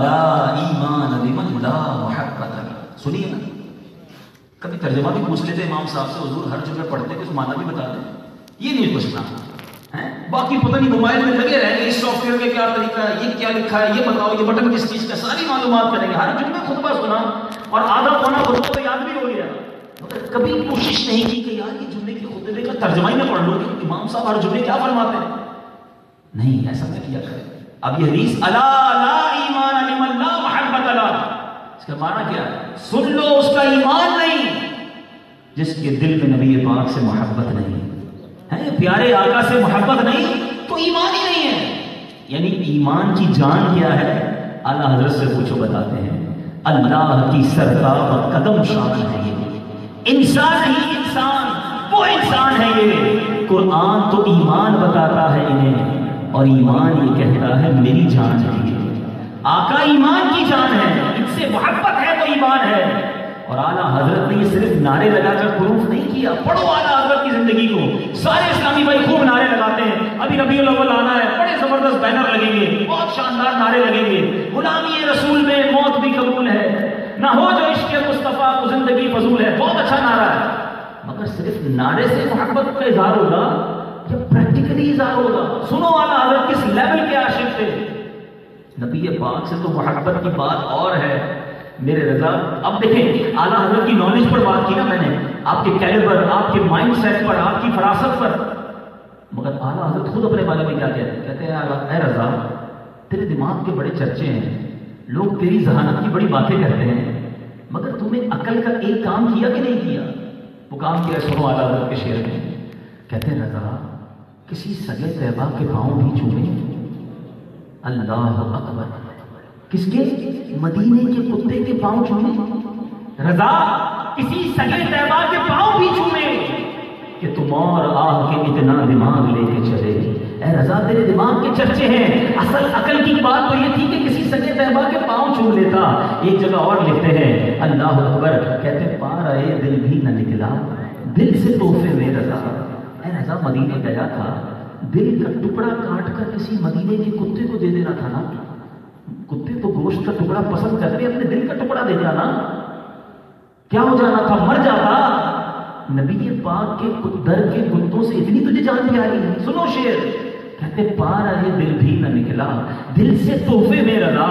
S2: لا ایمان لمن لا محبت له. سنیے نا، کبھی ترجمہ بھی پوچھ لیتے امام صاحب سے، حضور ہر جگہ پڑھتے کہ اس معنی بھی بتا دیں. یہ نہیں پوچھنا ہے، باقی پتہ نہیں موبائل میں لگے رہیں گے اس سافٹ ویئر کا کیا طریقہ ہے، یہ کیا لکھا ہے، یہ بتاؤ یہ بٹن کس چیز کا، ساری معلومات کریں گے. ہر جمعے خطبہ سنا اور آدھا پونا خطبہ تو یاد بھی ہو گیا، مگر کبھی کوشش نہیں کی کہ یار یہ جمعے کے خطبے کا ترجمہ ہی میں پڑھ لوں کہ امام صاحب ہر جمعے کیا فرماتے ہیں. نہیں، ایسا نہ کیا کریں. اب یہ حدیث الا لا ایمان لمن لا محبت له، اس کا معنی کیا ہے؟ سن لو اس کا ایمان نہیں جس کے دل میں نبی پاک سے محبت نہیں ہے، پیارے آقا سے محبت نہیں تو ایمان ہی نہیں ہے۔ یعنی ایمان کی جان کیا ہے؟ اعلیٰ حضرت سے پوچھو، بتاتے ہیں اللہ کی سرکار قدم شان ہے یہ، انسان ہی انسان، وہ انسان ہے یہ۔ قرآن تو ایمان بتاتا ہے انہیں، اور ایمان یہ کہتا ہے میری جان ہے یہ۔ آقا ایمان کی جان ہے، ان سے محبت ہے تو ایمان ہے۔ اور اعلیٰ حضرت نے یہ صرف نعرے لگا کر پروف نہیں کیا، پڑھو اعلیٰ حضرت کی زندگی کو، سارے اسلامی بھائی خوب نعرے لگاتے ہیں، ابھی ربیع الاول آنا ہے، بڑے زبردست بینر لگیں گے، بہت شاندار نعرے لگیں گے، غلامی رسول میں موت بھی قبول ہے، نہ ہو جو عشق مصطفیٰ کو زندگی فضول ہے، بہت اچھا نعرہ ہے۔ مگر صرف نعرے سے محبت کا اظہار ہوگا یا پریکٹیکلی اظہار ہوگا؟ سنو اعلیٰ حضرت کس لیول کے عاشق تھے۔ نبی پاک سے تو محبت کی بات اور ہے میرے رضا۔ اب دیکھیں اعلیٰ حضرت کی نالج پر بات کی نا میں نے، آپ کے کیلیبر، آپ کے مائنڈ سیٹ پر، آپ کی فراست پر، مگر اعلیٰ حضرت خود اپنے بارے میں کیا کہتے ہیں؟ کہتے ہیں اے رضا تیرے دماغ کے بڑے چرچے ہیں، لوگ تیری ذہانت کی بڑی باتیں کرتے ہیں، مگر تم نے عقل کا ایک کام کیا کہ نہیں کیا؟ وہ کام کیا؟ سنو اعلیٰ حضرت کے شعر میں کہتے ہیں رضا کسی سگے طیبہ کے پاؤں بھی چومیں، اللہ اکبر، کس کے؟ مدینے کے کتے کے پاؤں چومیں، رضا کسی سگے طیبہ کے پاؤں بھی چومیں کہ تم اور آہ کے اتنا دماغ لے کے چلے۔ اے رضا تیرے دماغ کے چرچے ہیں، اصل عقل کی بات تو یہ تھی کہ کسی سگے طیبہ کے پاؤں چوم لیتا۔ ایک جگہ اور لکھتے ہیں اللہ اکبر، کہتے ہیں پار آئے دل بھی نہ نکلا دل سے تحفے میں رضا۔ اے رضا مدینے گیا تھا، دل کا ٹکڑا کاٹ کر کسی مدینے کے کتے کو دے دینا تھا نا، کتے تو گوشت کا ٹکڑا پسند کرتے، اپنے دل کا ٹکڑا دے جانا، کیا ہو جانا تھا؟ مر جاتا۔ نبی پاک کے در کے کتوں سے اتنی تجھے جان پیاری ہے۔ سنو شعر، کہتے پار آئے دل بھی نہ نکلا دل سے تحفے میں رضا،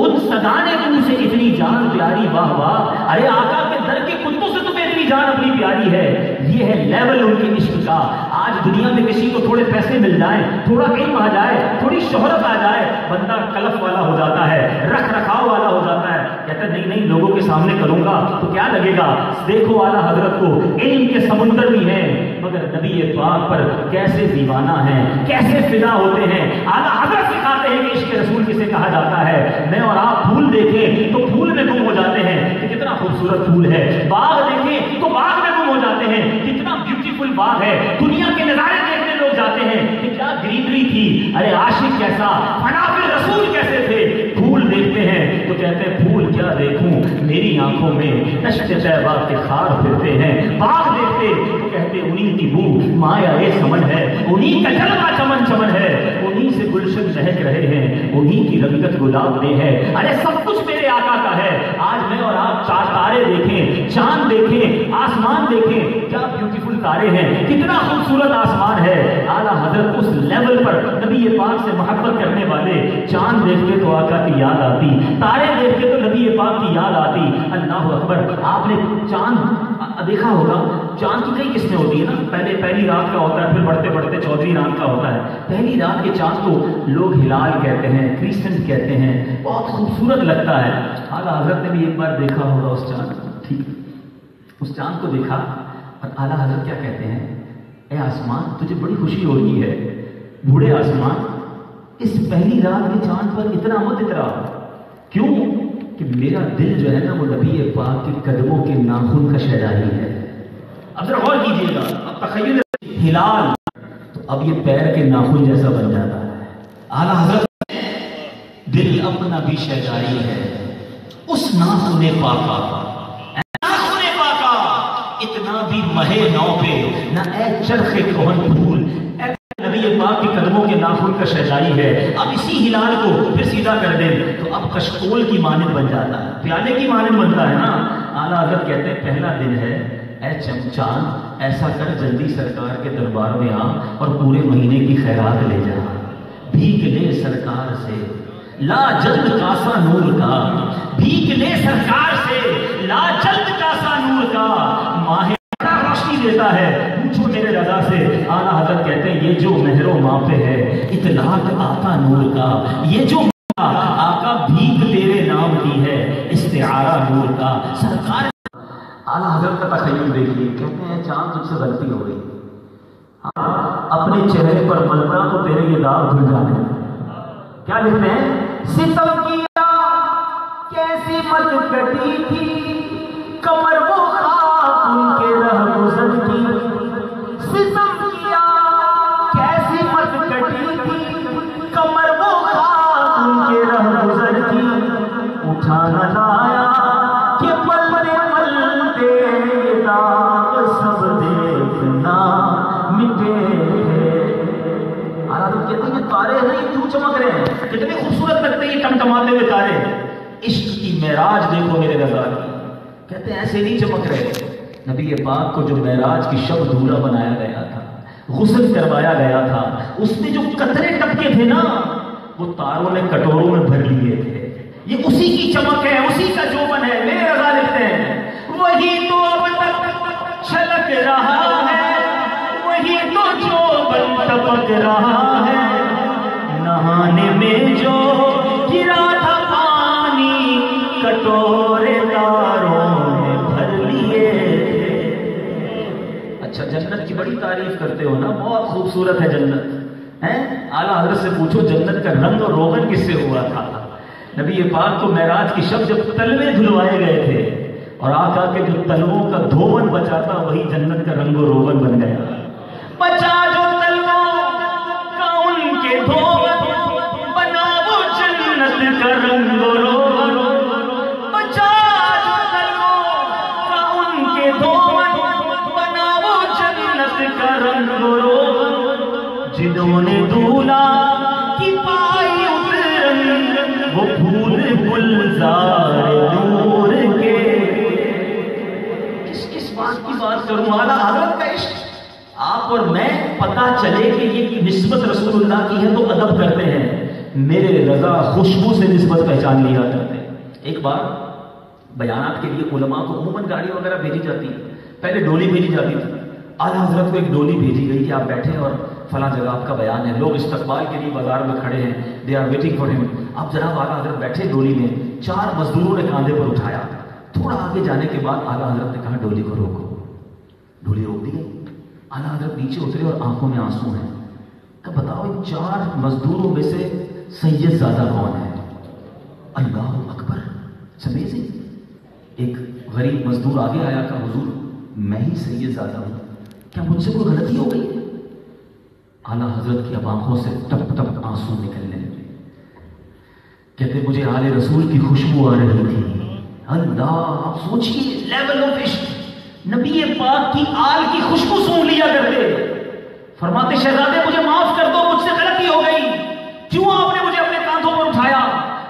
S2: ان سدانے منہ سے اتنی جان پیاری، واہ واہ، ارے آقا کے در کے کتوں سے تمہیں اتنی جان اپنی پیاری ہے۔ یہ ہے لیول ان کے عشق کا۔ آج دنیا میں کسی کو تھوڑے پیسے مل جائیں، تھوڑا علم آ جائے، تھوڑی شہرت آ جائے، بندہ کلف والا ہو جاتا ہے، رکھ رکھاؤ والا ہو جاتا ہے، کہتا ہے نہیں نہیں لوگوں کے سامنے کروں گا تو کیا لگے گا۔ دیکھو اعلیٰ حضرت کو علم کے سمندر بھی ہیں، مگر نبی پاک پر کیسے دیوانہ ہیں، کیسے فدا ہوتے ہیں۔ اعلیٰ حضرت سکھاتے ہیں کہ عشق رسول کسے کہا جاتا ہے۔ میں اور آپ پھول دیکھیں تو پھول میں گم ہو جاتے ہیں کہ کتنا خوبصورت پھول ہے، باغ دیکھیں تو باغ میں گم ہو جاتے ہیں، کتنا بیوٹیفل باغ ہے، دنیا کے نظارے دیکھنے لوگ جاتے ہیں کہ کیا گرینری تھی، ارے عاشق کیسا، فنا پہ رسول کیسے تھے۔ پھول دیکھتے ہیں تو کہتے ہیں پھول کیا دیکھوں، میری آنکھوں میں دشت طیبہ کے خار پھرتے ہیں۔ باغ دیکھتے تو کہتے انہی کی بو مایا اے سمن ہے، انہی کا جلوہ چمن چمن ہے، انہی سے گلشن مہک رہے ہیں، انہی کی رنگت گلاب میں ہے، ارے سب کچھ میرے آقا کا ہے۔ آج میں اور آپ چار تارے دیکھیں، چاند دیکھیں، آسمان دیکھیں، کیا بیوٹیفل تارے ہیں، کتنا خوبصورت آسمان ہے۔ اعلیٰ حضرت اس لیول پر نبی پاک سے محبت کرنے والے، چاند دیکھتے تو آقا کی یاد آتی، تارے دیکھتے تو نبی پاک کی یاد آتی۔ اللہ اکبر، آپ نے چاند دیکھا ہوگا، چاند کی کئی قسمیں ہوتی ہیں نا، پہلی رات کا ہوتا ہے، پھر بڑھتے بڑھتے چوتھی رات کا ہوتا ہے۔ پہلی رات کے چاند کو لوگ ہلال کہتے ہیں، کریسنٹ کہتے ہیں، بہت خوبصورت لگتا ہے۔ اعلیٰ حضرت نے بھی ایک بار دیکھا ہوگا اس چاند کو، ٹھیک اس چاند کو دیکھا اور اعلیٰ حضرت کیا کہتے ہیں، اے آسمان تجھے بڑی خوشی ہو رہی ہے، بوڑھے آسمان اس پہلی رات کے چاند پر اتنا مت اترا، کیوں کہ میرا دل جو ہے نا وہ نبی پاک کے قدموں کے ناخن کا شہدائی ہے۔ اب ذرا غور کیجیے گا، اب تخیل ہلال تو اب یہ پیر کے ناخن جیسا بن جاتا ہے۔ اعلیٰ حضرت دل اپنا بھی شہدائی ہے، اس ناخن پاکا، ناخن پاکا اتنا بھی مہے نو پہ نہ اے چرخ کہن پھول، نبی پاک کے قدموں کے ناخن کا شہدائی ہے۔ اب اسی ہلال کو پھر سیدھا کر دیں تو اب کشکول کی مانند بن جاتا ہے، پیالے کی مانند بنتا ہے نا۔ اعلیٰ حضرت کہتے ہیں پہلا دن ہے، اے چاند ایسا کر جلدی سرکار کے دربار میں آ اور پورے مہینے کی خیرات لے جا، بھیک لے سرکار سے لا جلد کاسا نور کا، بھیک لے سرکار سے لا جلد کاسا نور کا، ماہ روشنی دیتا ہے، پوچھو میرے رضا سے۔ اعلیٰ حضرت کہتے ہیں یہ جو مہر و ماں پہ ہے اطلاق آقا نور کا، یہ جو آقا بھیک تیرے نام کی ہے، استعارہ کا سرکار
S1: اعلیٰ حضرت کا تخیل دیکھیے، کہتے ہیں چاند تجھ سے غلطی ہو گئی، اپنے چہرے پر ملنا تو تیرے یہ داغ دھل جانے. کیا لکھتے ہیں؟ ستم کیا کیسی مت کٹی تھی کمر وہ خاک ان کے رہ گزر کی. ستم کیا کیسی مت کٹی تھی کمر وہ خاک ان کے رہ گزر کی. اٹھانا لایا کہ پلتے پلتے داغ سب دیکھنا مٹے. کہتے ہیں تارے ہیں کیوں چمک رہے ہیں، کتنے خوبصورت لگتے ہیں یہ ٹمٹماتے ہوئے تارے. عشق کی معراج دیکھو میرے رضا کی. کہتے ہیں ایسے نہیں چمک رہے. نبی پاک کو جو معراج کی شب دھولا بنایا گیا تھا، غسل کروایا گیا تھا، اس میں جو قطرے ٹپکے تھے نا وہ تاروں نے کٹوروں میں بھر لیے تھے. یہ اسی کی چمک ہے، اسی کا جوبن ہے. میرے رضا لکھتے ہیں وہی تو اب تک چھلک رہا ہے، وہی تو جوبن ٹپک رہا ہے. نہانے میں جو گرا تھا پانی کٹورے تاروں نے بھر لیے. اچھا جنت کی بڑی تعریف کرتے ہو نا، بہت خوبصورت ہے جنت ہے. اعلیٰ حضرت سے پوچھو جنت کا رنگ اور روغن کس سے ہوا تھا. نبی پاک کو معراج کی شب جب تلوے دھلوائے گئے تھے اور آقا کے جو تلووں کا دھون بچا تھا وہی جنت کا رنگ و روغن بن گیا. بچا جو تلووں کا ان کے دھون بنا وہ جنت کا رنگ و روغن. بچا جو تلووں کا ان کے دھون بنا وہ جنت کا رنگ و روغن. جنہوں نے دھولا کی پائی اترن وہ پھول گلزار نور کے. کس بات کی بات کروں، اعلیٰ حضرت کا عشق. آپ اور میں پتہ چلے کہ یہ نسبت رسول اللہ کی ہے تو ادب کرتے ہیں. میرے رضا خوشبو سے نسبت پہچان لیا کرتے ہیں. ایک بار بیانات کے لیے علماء کو عموماً گاڑی وغیرہ بھیجی جاتی ہے. پہلے ڈولی بھیجی جاتی تھی. اعلیٰ حضرت کو ایک ڈولی بھیجی گئی کہ آپ بیٹھیں اور فلاں جگہ آپ کا بیان ہے. لوگ استقبال کے لیے بازار میں کھڑے ہیں، دے آر ویٹنگ فار ہم. اب جناب اعلیٰ حضرت بیٹھے ڈولی میں، 4 مزدوروں نے کاندھے پر اٹھایا. تھوڑا آگے جانے کے بعد اعلیٰ حضرت نے کہا ڈولی کو روکو. ڈولی روک دی گئی. اعلیٰ حضرت نیچے اترے اور آنکھوں میں آنسو ہیں. کہ بتاؤ ان 4 مزدوروں میں سے سید زادہ کون ہے؟ اللہ اکبر. امیزنگ. ایک غریب مزدور آگے آیا کہ حضور میں ہی سید زادہ ہوں، کیا مجھ سے کوئی غلطی ہو گئی؟ اعلیٰ حضرت کی اب آنکھوں سے ٹپ ٹپ آنسو نکلنے لگے. کہتے مجھے آل رسول کی خوشبو آ رہی تھی. اللہ، آپ سوچیے لیول آف عشق. نبی پاک کی آل کی خوشبو سونگ لیا کرتے. فرماتے شہزادے مجھے معاف کر دو، مجھ سے غلطی ہو گئی، کیوں آپ نے مجھے اپنے کاندھوں پر اٹھایا؟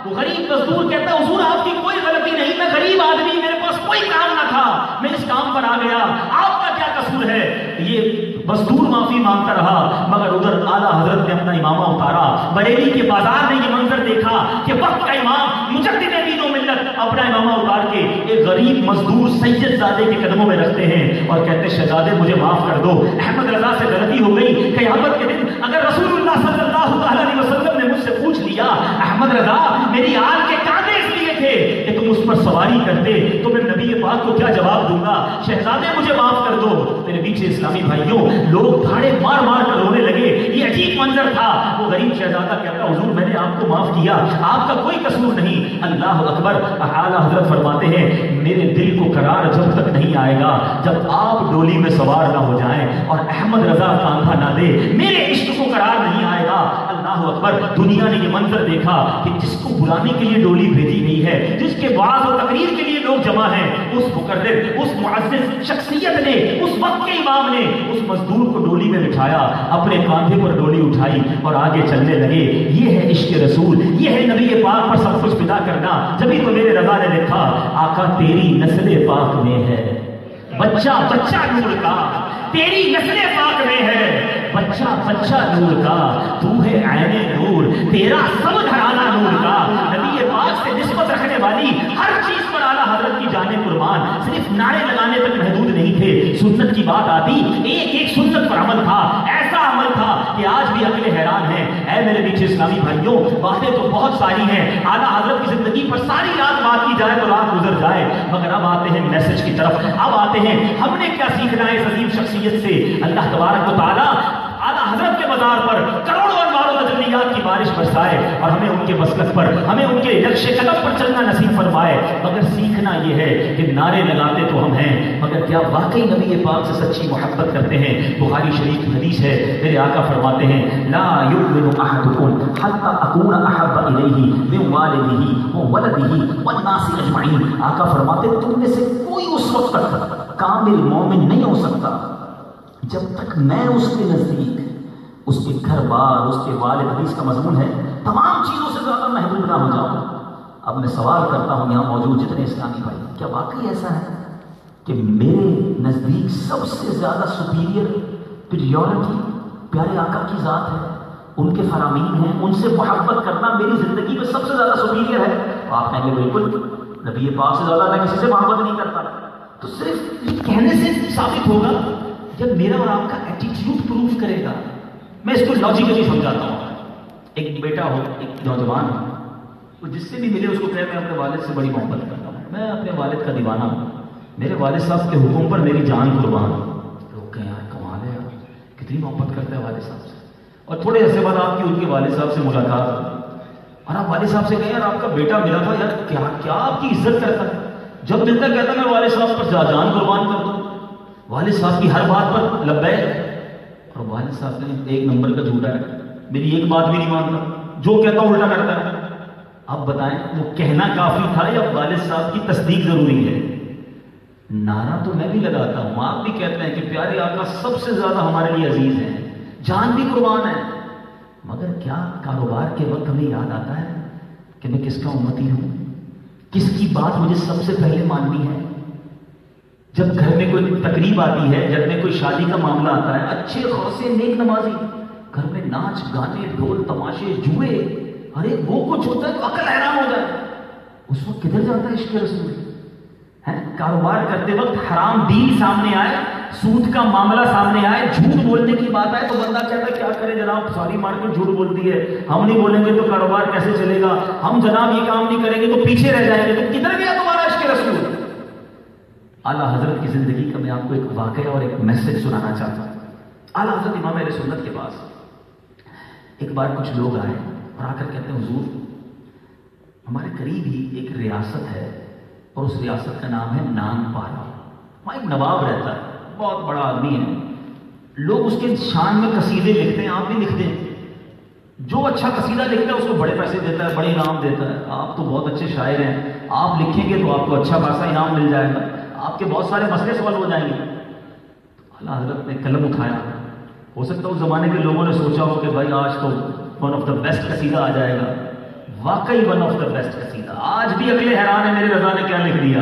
S1: وہ غریب مزدور کہتا حضور آپ کی کوئی غلطی نہیں، میں غریب آدمی، میرے پاس کوئی کام نہ تھا، میں اس کام پر آ گیا، آپ کا کیا قصور ہے؟ یہ مزدور معافی مانگتا رہا. مگر ادھر اعلیٰ حضرت نے اپنا امامہ اتارا. بریلی کے بازار نے یہ منظر دیکھا کہ وقت کا امام مجدد دین و ملت اپنا امامہ اتار کے ایک غریب مزدور سید زادے کے قدموں میں رکھتے ہیں اور کہتے شہزادے مجھے معاف کر دو، احمد رضا سے غلطی ہو گئی. قیامت کے دن اگر رسول اللہ صلی اللہ علیہ وسلم نے مجھ سے پوچھ لیا احمد رضا میری آل کے کاندھے اس لیے تھے کہ تم اس پر سواری کرتے، تو میں نبی پاک کو کیا جواب دوں گا؟ شہزادے مجھے معاف کر دو. میرے پیچھے اسلامی بھائیوں لوگ دھاڑے مار مار کر رونے لگے. یہ عجیب منظر تھا. وہ غریب شہزادہ کہتا حضور میں نے آپ کو معاف کیا، آپ کا کوئی قصور نہیں. اللہ اکبر. اعلیٰ حضرت فرماتے ہیں میرے دل کو قرار جب تک نہیں آئے گا جب آپ ڈولی میں سوار نہ ہو جائیں اور احمد رضا کاندھا نہ دے، میرے عشق کو قرار نہیں آئے گا. اللہ اکبر. دنیا نے یہ منظر دیکھا کہ جس کو بلانے کے لیے ڈولی بھیجی گئی ہے، جس کے وعظ و تقریر کے لیے لوگ جمع ہیں، اس مقرر، اس معزز شخصیت نے، اس وقت کے امام نے اس مزدور کو ڈولی میں بٹھایا، اپنے کاندھے پر ڈولی اٹھائی اور آگے چلنے لگے. یہ ہے عشق رسول، یہ ہے نبی پاک پر سب کچھ فدا کرنا. جبھی تو میرے رضا نے لکھا آقا تیری نسل پاک میں ہے بچہ بچہ نور کا، تیری نسل پاک میں ہے بچہ بچہ نور کا، تو ہے عین نور، تیرا سب گھرانہ نور کا. نبی پاک سے نسبت رکھنے والی ہر چیز پر اعلیٰ حضرت کی جانیں قربان. صرف نعرے لگانے تک محدود نہیں تھے. سنت کی بات آتی، ایک ایک سنت پر عمل تھا. ایسا ایسا عمل تھا کہ آج بھی عقل حیران ہے. اے میرے میٹھے اسلامی بھائیوں، باتیں تو بہت ساری ہیں، اعلیٰ حضرت کی زندگی پر ساری رات بات کی جائے تو رات گزر جائے، مگر اب آتے ہیں میسج کی طرف. اب آتے ہیں ہم نے کیا سیکھنا ہے اس عظیم شخصیت سے. اللہ تبارک و تعالیٰ اعلیٰ حضرت کے مزار پر کروڑوں انوار و تجلیات کی بارش برسائے اور ہمیں ان کے مسلک پر، ہمیں ان کے نقش قدم پر چلنا نصیب فرمائے. مگر سیکھنا یہ ہے کہ نعرے لگاتے تو ہم ہیں، مگر کیا واقعی نبی پاک سے سچی محبت کرتے ہیں؟ بخاری شریف کی حدیث ہے، میرے آقا فرماتے ہیں لا یؤمن احدکم حتی اکون احب الیہ من والدہ وولدہ والناس اجمعین. آقا فرماتے تم میں سے کوئی اس وقت تک کامل مومن نہیں ہو سکتا جب تک میں اس کے نزدیک، اس کے گھر بار، اس کے والد، حدیث کا مضمون ہے، تمام چیزوں سے زیادہ محبوب نہ ہو جاؤں. اب میں سوال کرتا ہوں یہاں موجود جتنے اسلامی بھائی، کیا واقعی ایسا ہے کہ میرے نزدیک سب سے زیادہ سپیریئر پریورٹی پیارے آقا کی ذات ہے، ان کے فرامین ہیں، ان سے محبت کرنا میری زندگی میں سب سے زیادہ سپیریئر ہے؟ آپ کہیں گے بالکل، نبی پاک سے زیادہ میں کسی سے محبت نہیں کرتا. تو صرف یہ کہنے سے ثابت ہوگا جب میرا اور آپ کا ایٹیٹیوڈ پروف کرے گا. میں اس کو لاجیکلی سمجھاتا ہوں. ایک بیٹا ہو، ایک نوجوان ہو، وہ جس سے بھی ملے اس کو کہے میں اپنے والد سے بڑی محبت کرتا ہوں، میں اپنے والد کا دیوانہ ہوں، میرے والد صاحب کے حکم پر میری جان قربان ہو. لوگ کہیں یار کمال ہے، یار کتنی محبت کرتا ہے والد صاحب سے. اور تھوڑے عرصے بعد آپ کی ان کے والد صاحب سے ملاقات ہو اور آپ والد صاحب سے کہیں یار آپ کا بیٹا ملا تھا، یار کیا آپ کی عزت کرتا ہے. جب ملتا کہتا میں والد صاحب پر جان قربان کر دوں، والد صاحب کی ہر بات پر لبیک. اور والد صاحب نے ایک نمبر کا جھوٹا ہے، میری ایک بات بھی نہیں مانتا، جو کہتا ہوں الٹا کرتا ہے. اب بتائیں وہ کہنا کافی تھا یا والد صاحب کی تصدیق ضروری ہے؟ نعرہ تو میں بھی لگاتا ہوں، آپ بھی کہتے ہیں کہ پیارے آقا سب سے زیادہ ہمارے لیے عزیز ہیں، جان بھی قربان ہے. مگر کیا کاروبار کے وقت ہمیں یاد آتا ہے کہ میں کس کا امتی ہوں، کس کی بات مجھے سب سے پہلے ماننی ہے؟ جب گھر میں کوئی تقریب آتی ہے، جب میں کوئی شادی کا معاملہ آتا ہے، اچھے خاصے نیک نمازی، گھر میں ناچ گانے ڈھول تماشے جوئے، ارے وہ کچھ ہوتا ہے تو عقل حیران ہو جائے. اس وقت کدھر جاتا ہے عشق رسول؟ کاروبار کرتے وقت حرام ڈیل سامنے آئے، سود کا معاملہ سامنے آئے، جھوٹ بولنے کی بات آئے تو بندہ کہتا ہے کیا کرے جناب، ساری مارکیٹ جھوٹ بولتی ہے، ہم نہیں بولیں گے تو کاروبار کیسے چلے گا، ہم جناب یہ کام نہیں کریں گے تو پیچھے رہ جائیں گے. تو کدھر گیا تمہارا عشق رسول؟ اعلیٰ حضرت کی زندگی کا میں آپ کو ایک واقعہ اور ایک میسج سنانا چاہتا ہوں. اعلیٰ حضرت امام اہل سنت کے پاس ایک بار کچھ لوگ آئے اور آ کر کہتے ہیں حضور ہمارے قریب ہی ایک ریاست ہے اور اس ریاست کا نام ہے نان پارا، وہاں ایک نواب رہتا ہے، بہت بڑا آدمی ہے، لوگ اس کے شان میں قصیدے لکھتے ہیں، آپ بھی لکھتے ہیں، جو اچھا قصیدہ لکھتا ہے اس کو بڑے پیسے دیتا ہے، بڑے انعام دیتا ہے. آپ تو بہت اچھے شاعر ہیں، آپ لکھیں گے تو آپ کو اچھا خاصا انعام مل جائے گا، آپ کے بہت سارے مسئلے سوال ہو جائیں گے. اعلیٰ حضرت نے قلم اٹھایا. ہو سکتا ہے اس زمانے کے لوگوں نے سوچا ہو کہ بھائی آج تو ون آف دا بیسٹ قصیدہ آ جائے گا. واقعی ون آف دا بیسٹ قصیدہ. آج بھی اگلے حیران ہے میرے رضا نے کیا لکھ دیا،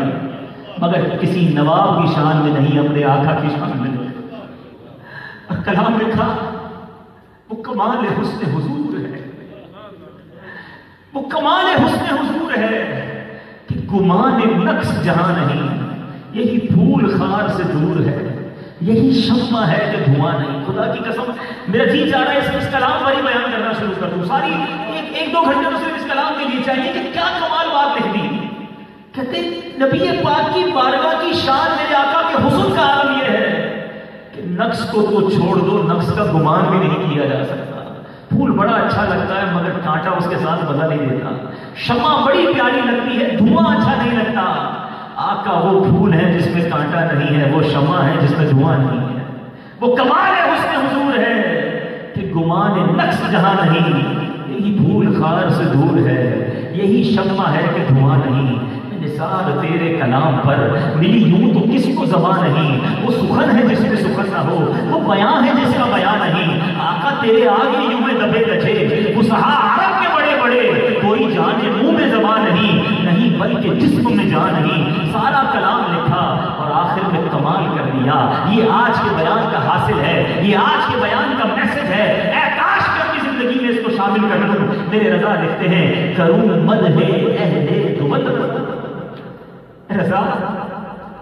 S1: مگر کسی نواب کی شان میں نہیں، اپنے آقا کی شان میں نہیں. اور کلام لکھا وہ کمال حسن حضور ہے، وہ کمال حسن حضور ہے کہ گمان نقص جہاں نہیں، یہی پھول خار سے دور ہے، یہی شمع ہے کہ دھواں نہیں. خدا کی قسم میرا جی چاہ رہا ہے اس کلام پر ہی بیان کرنا شروع کر دوں. ساری ایک دو گھنٹے تو صرف اس کلام کے لیے چاہیے کہ کیا کمال بات لکھ دی. کہتے نبی پاک کی بارگاہ کی شان میرے آقا کے حسن کا عالم یہ ہے کہ نقص کو تو چھوڑ دو، نقص کا گمان بھی نہیں کیا جا سکتا. پھول بڑا اچھا لگتا ہے مگر کانٹا اس کے ساتھ مزہ نہیں دیتا. شمع بڑی پیاری لگتی ہے، دھواں اچھا نہیں لگتا. آقا وہ پھول ہے جس میں کانٹا نہیں ہے، وہ شمع ہے جس میں دھواں نہیں ہے. وہ کمال حسن حضور ہے کہ گمان نقص جہاں نہیں، یہی پھول خار سے دور ہے، یہی شمع ہے کہ دھواں نہیں. نثار تیرے کلام پر ملی یوں تو کسی کو زبان نہیں. وہ سخن ہے جس میں سخن نہ ہو، وہ بیان ہے جس کا بیان نہیں. آقا تیرے آگے یوں میں دبے دجے، فصحا عرب کے بڑے بڑے، کوئی جان منہ میں زبان نہیں بلکہ جسم میں جان نہیں. سارا کلام لکھا اور آخر میں کمال کر دیا. یہ آج کے بیان کا حاصل ہے، یہ آج کے بیان کا میسج ہے. اے کاش کہ اپنی زندگی میں اس کو شامل کر لوں. میرے رضا لکھتے ہیں کروں مدح اہل دوت. رضا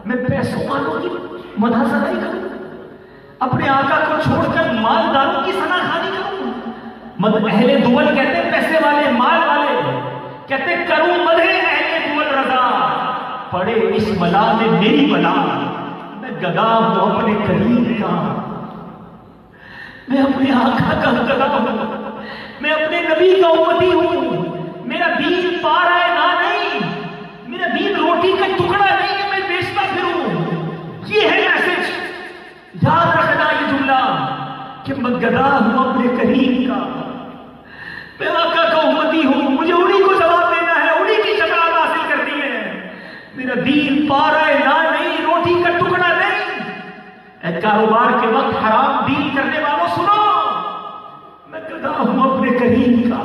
S1: میں پیسوں والوں کی مدح سرائی کروں، اپنے آقا کو چھوڑ کر مالداروں کی ثنا خانی کروں؟ مد اہل دول کہتے ہیں پیسے والے مال والے کہتے ہیں کروں مدح اہل دول رضا، پڑے اس بلا میں میری بلا، میں گدا ہوں اپنے کریم کا، میں اپنے آقا کا گدا ہوں، میں اپنے نبی کا امتی ہوں، میرا دین پار ہے نہ نہیں، میرا دین روٹی کا ٹکڑا نہیں ہے میں بیچتا پھروں۔ یہ ہے میسج، یاد رکھنا یہ جملہ کہ میں گدا ہوں اپنے کریم کا، میں آقا کا امتی ہوں، مجھے انہی کو جواب دینا ہے، انہی کی شفاعت حاصل کرنی ہے، میرا دین پار ہے نہ نہیں، روٹی کا ٹکڑا نہیں۔ اے کاروبار کے وقت حرام ڈیل کرنے والوں سنو، میں گدا ہوں اپنے کریم کا،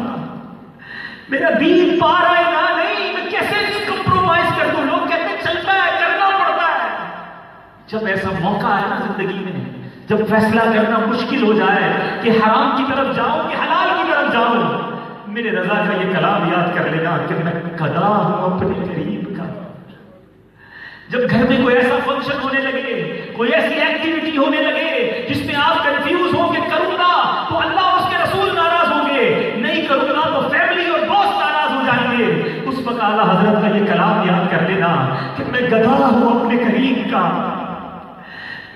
S1: میرا دین پار ہے نہ نہیں، میں کیسے کمپرومائز کر دوں؟ لوگ کہتے ہیں چلتا ہے، کرنا پڑتا ہے۔ جب ایسا موقع ہے نا زندگی میں، جب فیصلہ کرنا مشکل ہو جائے کہ حرام کی طرف جاؤں کہ حلال کی طرف جاؤں، میرے رضا کا یہ کلام یاد کر لینا کہ میں گدا ہوں اپنے کریم کا۔ جب گھر میں کوئی ایسا فنکشن ہونے لگے، کوئی ایسی ایکٹیویٹی ہونے لگے جس میں آپ کنفیوز ہو کہ کروں گا تو اللہ اور اس کے رسول ناراض ہوں گے، نہیں کروں گا تو فیملی اور دوست ناراض ہو جائیں گے، اس وقت اعلیٰ حضرت کا یہ کلام یاد کر لینا کہ میں گدا ہوں اپنے کریم کا،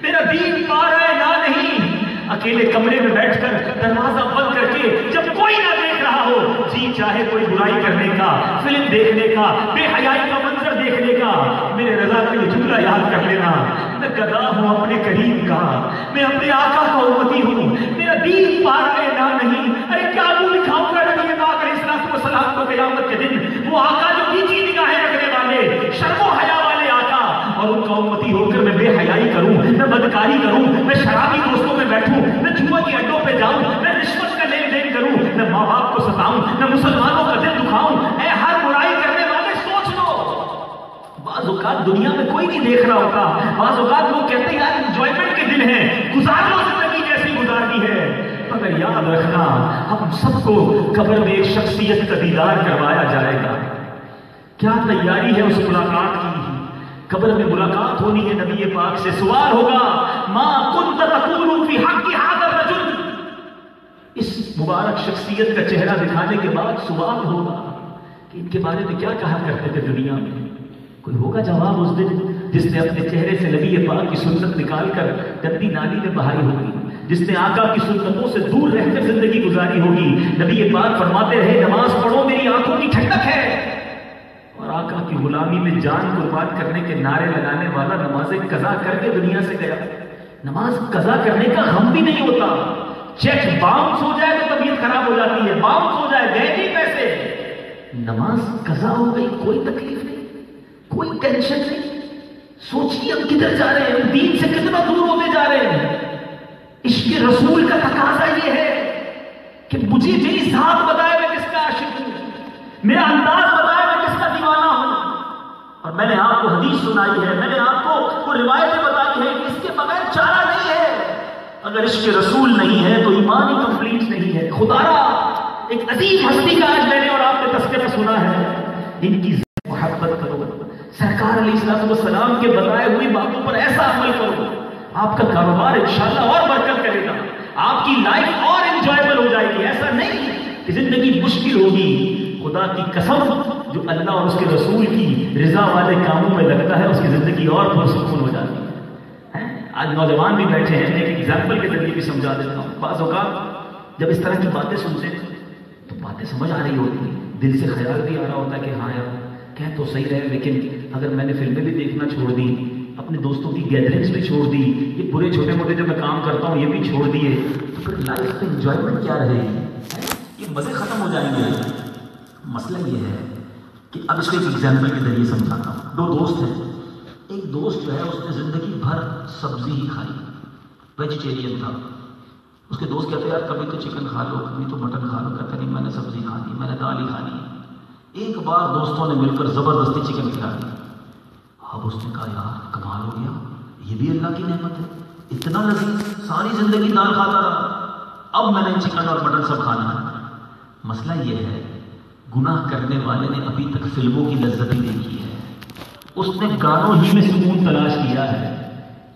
S1: میرا دین پار ہے نہ نہیں۔ اکیلے کمرے میں بیٹھ کر دروازہ بند کر کے جب کوئی نہ دیکھ رہا ہو، جی چاہے کوئی برائی کرنے کا، فلم دیکھنے کا، بے حیائی کا منظر دیکھنے کا، میرے رضا کا یہ جملہ یاد کر لینا، میں گدا ہوں اپنے کریم کا، میں اپنے آقا کا امتی ہوں، میرا دین پار ہے نہ نہیں۔ ارے کیا منہ دکھاؤں گا نبی پاک علیہ الصلوۃ والسلام کو قیامت کے دن، وہ آقا جو نیچی نگاہیں رکھنے والے، شرم و حیا والے آقا، اور ان کا امتی ہو کر میں بے حیائی کروں، میں بدکاری کروں، میں شرابی دوستوں میں بیٹھوں، میں جوا کی اڈوں پہ جاؤں، میں رشوت کا لین دین کروں، میں ماں باپ کو ستاؤں، میں مسلمانوں کا دل دکھاؤں۔ اے ہر برائی کرنے والے سوچ لو، بعض اوقات دنیا میں کوئی نہیں دیکھ رہا ہوتا، بعض اوقات لوگ کہتے ہیں یار انجوائمنٹ کے دن ہے، گزار لو زندگی جیسی گزارنی ہے، مگر یاد رکھنا ہم سب کو قبر میں ایک شخصیت کا دیدار کروایا جائے گا۔ کیا تیاری ہے اس ملاقات کی؟ قبر میں ملاقات ہونی ہے نبی پاک سے، سوال ہوگا ما کنت تقول فی حق ھذا الرجل، اس مبارک شخصیت کا چہرہ دکھانے کے بعد سوال ہوگا کہ ان کے بارے میں کیا کہا کرتے تھے دنیا میں۔ کوئی ہوگا جواب اس دن جس نے اپنے چہرے سے نبی پاک کی سنت نکال کر گندی نالی میں بہائی ہوگی، جس نے آقا کی سنتوں سے دور رہ کر زندگی گزاری ہوگی۔ نبی پاک فرماتے رہے نماز پڑھو میری آنکھوں کی ٹھنڈک ہے، اور آقا کی غلامی میں جان قربان کرنے کے نعرے لگانے والا نمازیں قضا کر کے دنیا سے گیا۔ نماز قضا کرنے کا غم بھی نہیں ہوتا، چیک باؤنس ہو جائے تو طبیعت خراب ہو جاتی ہے، باؤنس ہو جائے گئے نہیں پیسے، نماز قضا ہو گئی کوئی تکلیف نہیں، کوئی ٹینشن نہیں۔ سوچیے ہم کدھر جا رہے ہیں، دین سے کتنا دور ہوتے جا رہے ہیں۔ عشق رسول کا تقاضا یہ ہے کہ مجھے میری ذات بتائے میں کس کا عاشق ہوں، میرا انداز بتائے میں کس کا دیوانہ ہوں۔ اور میں نے آپ کو حدیث سنائی ہے، میں نے آپ کو وہ روایتیں بتائی ہیں کہ اس کے بغیر چارہ نہیں ہے۔ اگر عشق رسول نہیں ہے تو ایمان ہی کمپلیٹ نہیں ہے۔ خدا را ایک عظیم ہستی کا آج میں نے اور آپ نے تذکرہ سنا ہے، ان کی محبت کرو، سرکار علیہ الصلوۃ والسلام کے بتائے ہوئی باتوں پر ایسا عمل کرو، آپ کا کاروبار انشاءاللہ اور برکت کرے گا، آپ کی لائف اور انجوائبل ہو جائے گی۔ ایسا نہیں کہ زندگی مشکل ہوگی، خدا کی قسم جو اللہ اور اس کے رسول کی رضا والے کاموں میں لگتا ہے اس کی زندگی اور پرسکون ہو جاتی ہے۔ آج نوجوان بھی بیٹھے ہیں، ایک ایگزامپل کے ذریعے بھی سمجھا دیتا ہوں۔ بعض اوقات جب اس طرح کی باتیں سنتے ہیں تو باتیں سمجھ آ رہی ہوتی ہیں، دل سے خیال بھی آ رہا ہوتا ہے کہ ہاں یار کہہ تو صحیح رہے، لیکن اگر میں نے فلمیں بھی دیکھنا چھوڑ دی، اپنے دوستوں کی گیدرنگس بھی چھوڑ دی، یہ برے چھوٹے موٹے جو میں کام کرتا ہوں یہ بھی چھوڑ دیے، تو پھر لائف میں انجوائمنٹ کیا رہے گی؟ یہ مزے ختم ہو جائیں گے۔ مسئلہ یہ ہے کہ اب اس کو ایک ایگزامپل کے ذریعے سمجھاتا ہوں۔ دو دوست ہیں، ایک دوست جو ہے اس نے زندگی بھر سبزی ہی کھائی، ویجیٹیرین تھا۔ اس کے دوست کہتے ہیں یار کبھی تو چکن کھا لو، کبھی تو مٹن کھا لو، کہتے نہیں میں نے سبزی کھانی، میں نے دال ہی کھانی ہے۔ ایک بار دوستوں نے مل کر زبردستی چکن کھلا دی۔ اب اس نے کہا یار کمال ہو گیا، یہ بھی اللہ کی نعمت ہے، اتنا لذیذ، ساری زندگی دال کھاتا رہا، اب میں نے چکن اور مٹن سب کھانا ہے۔ مسئلہ یہ ہے گناہ کرنے والے نے ابھی تک فلموں کی لذت ہی دیکھی ہے، اس نے گانوں ہی میں سکون تلاش کیا ہے،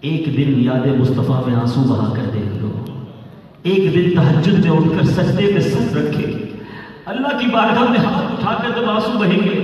S1: ایک دن یاد مصطفیٰ میں آنسو بہا کر دیکھ لو، ایک دن تہجد میں اٹھ کر سجدے میں سر رکھے اللہ کی بارگاہ میں ہاتھ اٹھا کر جب آنسو بہیں گے،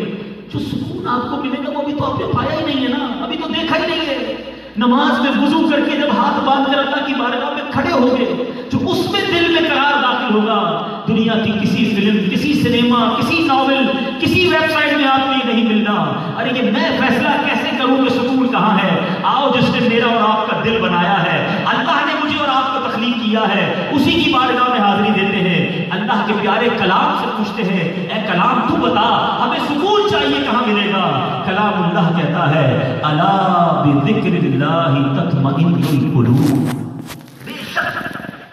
S1: جو سکون آپ کو ملے گا وہ ابھی تو آپ نے پایا ہی نہیں ہے نا، ابھی تو دیکھا ہی نہیں ہے۔ نماز میں وضو کر کے جب ہاتھ باندھ کر اللہ کی بارگاہ میں کھڑے ہو گے، جو اس میں دل میں قرار داخل ہوگا، دنیا کی کسی فلم، کسی سنیما، کسی ناول، کسی ویب سائٹ میں آپ کو یہ نہیں ملنا۔ ارے یہ میں فیصلہ کیسے کروں کہ سکون کہاں ہے؟ آؤ جس نے میرا اور آپ کا دل بنایا ہے، اللہ نے مجھے اور آپ کو تخلیق کیا ہے، اسی کی بارگاہ میں حاضری دیتے ہیں، اللہ کے پیارے کلام سے پوچھتے ہیں، اے کلام تو بتا ہمیں سکون چاہیے کہاں ملے گا؟ کلام اللہ کہتا ہے الا بذکر اللہ تطمئن القلوب، بے شک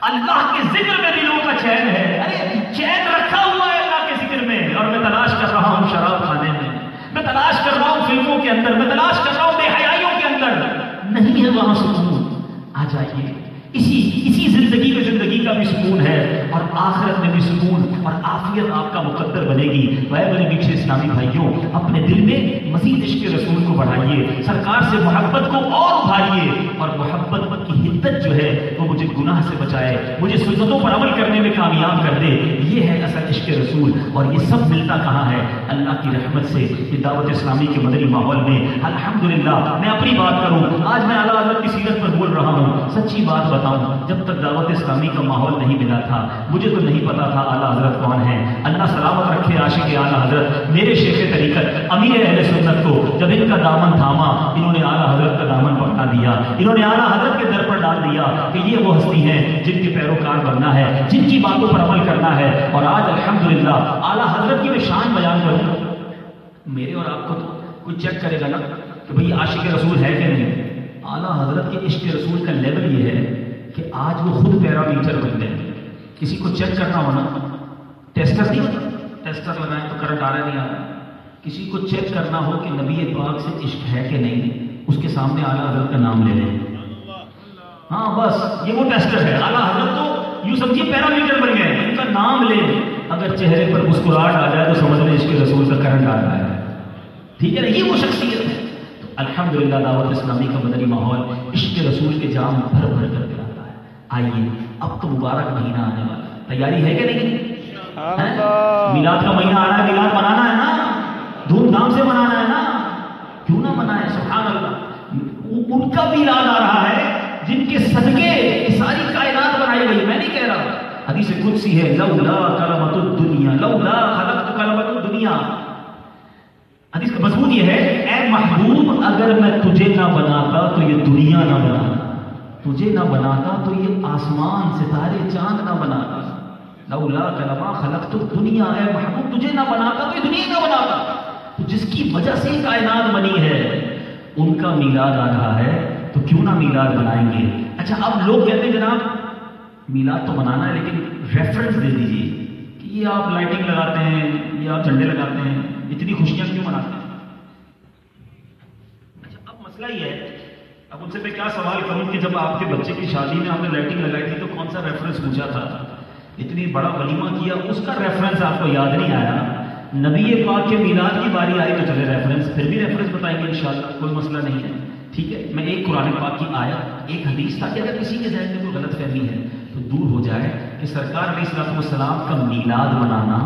S1: اللہ کے ذکر میں دلوں کا چین ہے۔ ارے چین رکھا ہوا ہے اللہ کے ذکر میں، اور میں تلاش کر رہا ہوں شراب خانے میں، میں تلاش کر رہا ہوں فلموں کے اندر، میں تلاش کر رہا ہوں بے حیائیوں کے اندر، نہیں ہے وہاں سکون۔ آ جائیے، اسی زندگی میں زندگی کا بھی سکون ہے، اور آخرت میں بھی سکون اور عافیت آپ کا مقدر بنے گی۔ میرے پیچھے اسلامی بھائیوں، اپنے دل میں مزید عشق رسول کو بڑھائیے، سرکار سے محبت کو اور ابھاریے، اور محبت کی حدت جو ہے وہ مجھے گناہ سے بچائے، مجھے سنتوں پر عمل کرنے میں کامیاب کر دے۔ یہ ہے اصل عشق رسول، اور یہ سب ملتا کہاں ہے؟ اللہ کی رحمت سے۔ یہ دعوت اسلامی کے مدنی ماحول میں الحمدللہ میں اپنی بات کروں، آج میں اعلیٰ حضرت کی سیرت پر بول رہا ہوں، سچی بات بتاؤں، جب تک دعوت اسلامی کا ماحول نہیں ملا تھا مجھے تو نہیں پتا تھا اعلیٰ حضرت کون ہیں۔ اللہ سلامت رکھے عاشق اعلیٰ حضرت، میرے شیخ طریقت امیر اہل سنت کو جب ان کا دامن تھاما، انہوں نے اعلیٰ حضرت کا دامن پکڑا دیا، انہوں نے اعلیٰ حضرت کے در پر ڈال دیا کہ یہ وہ ہستی ہیں جن کے پیروکار بننا ہے، جن کی باتوں پر عمل کرنا ہے۔ اور آج الحمدللہ اعلیٰ حضرت کی میں شان بیان کروں، میرے اور آپ کو تو کوئی چیک کرے گا نا کہ بھئی عاشق رسول ہے کہ نہیں۔ اعلیٰ حضرت کے عشق رسول کا لیول یہ ہے کہ آج وہ خود پیرامیٹر بن گئے۔ کسی کو چیک کرنا ہونا، ٹیسٹر نہیں ہوتا، ٹیسٹر لگائیں تو کرنٹ آ رہا ہے نہیں آ رہا، کسی کو چیک کرنا ہو کہ نبی پاک سے عشق ہے کہ نہیں، اس کے سامنے اعلیٰ حضرت کا نام لے لیں، ہاں بس یہ وہ ٹیسٹر ہے۔ اعلیٰ حضرت تو یوں سمجھیے پیرامیٹر بن گئے، ان کا نام لیں، اگر چہرے پر مسکراہٹ آ جائے تو سمجھ لیں عشق رسول کا کرنٹ آ رہا ہے، ٹھیک ہے نا؟ یہ وہ شخصیت ہے۔ تو الحمدللہ دعوت اسلامی کا مدنی ماحول عشق رسول کے جام بھر بھر کر کے آتا ہے۔ آئیے اب تو مبارک مہینہ آنے والا ہے، تیاری ہے کہ نہیں؟ میلاد کا مہینہ آ رہا ہے، میلاد منانا ہے نا، دھوم دھام سے منانا ہے نا، کیوں نہ منائے؟ سبحان اللہ، ان کا میلاد آ رہا ہے جن کے صدقے ساری کائنات بنائی گئی۔ میں نہیں کہہ رہا، حدیث قدسی ہے لولا کلمۃ الدنیا لولا خلقت کلمۃ الدنیا، حدیث کا مضمون یہ ہے اے محبوب اگر میں تجھے نہ بناتا تو یہ دنیا نہ بناتا، تجھے نہ بناتا تو یہ آسمان ستارے چاند نہ بناتا، لولا کلمہ خلقت الدنیا، اے محبوب تجھے نہ بناتا تو یہ دنیا نہ بناتا۔ تو جس کی وجہ سے کائنات بنی ہے ان کا میلاد آ رہا ہے، تو کیوں نہ میلاد منائیں گے؟ اچھا اب لوگ کہتے ہیں جناب میلاد تو منانا ہے لیکن ریفرنس دے دیجیے کہ یہ آپ لائٹنگ لگاتے ہیں، یہ آپ جھنڈے لگاتے ہیں، اتنی خوشیاں کیوں مناتے ہیں؟ اچھا اب مسئلہ یہ ہے، اب ان سے میں کیا سوال کروں کہ جب آپ کے بچے کی شادی میں آپ نے لائٹنگ لگائی تھی تو کون سا ریفرنس پوچھا تھا؟ اتنی بڑا ولیمہ کیا، اس کا ریفرنس آپ کو یاد نہیں آیا؟ نبی پاک کے میلاد کی باری آئی تو چلے ریفرنس، پھر بھی ریفرنس بتائیں گے انشاءاللہ، کوئی مسئلہ نہیں ہے، ٹھیک ہے؟ میں ایک قرآن پاک کی آیت، ایک حدیث، تاکہ اگر کسی کے ذہن میں کوئی غلط فہمی ہے تو دور ہو جائے کہ سرکار علیہ الصلوۃ والسلام کا میلاد منانا،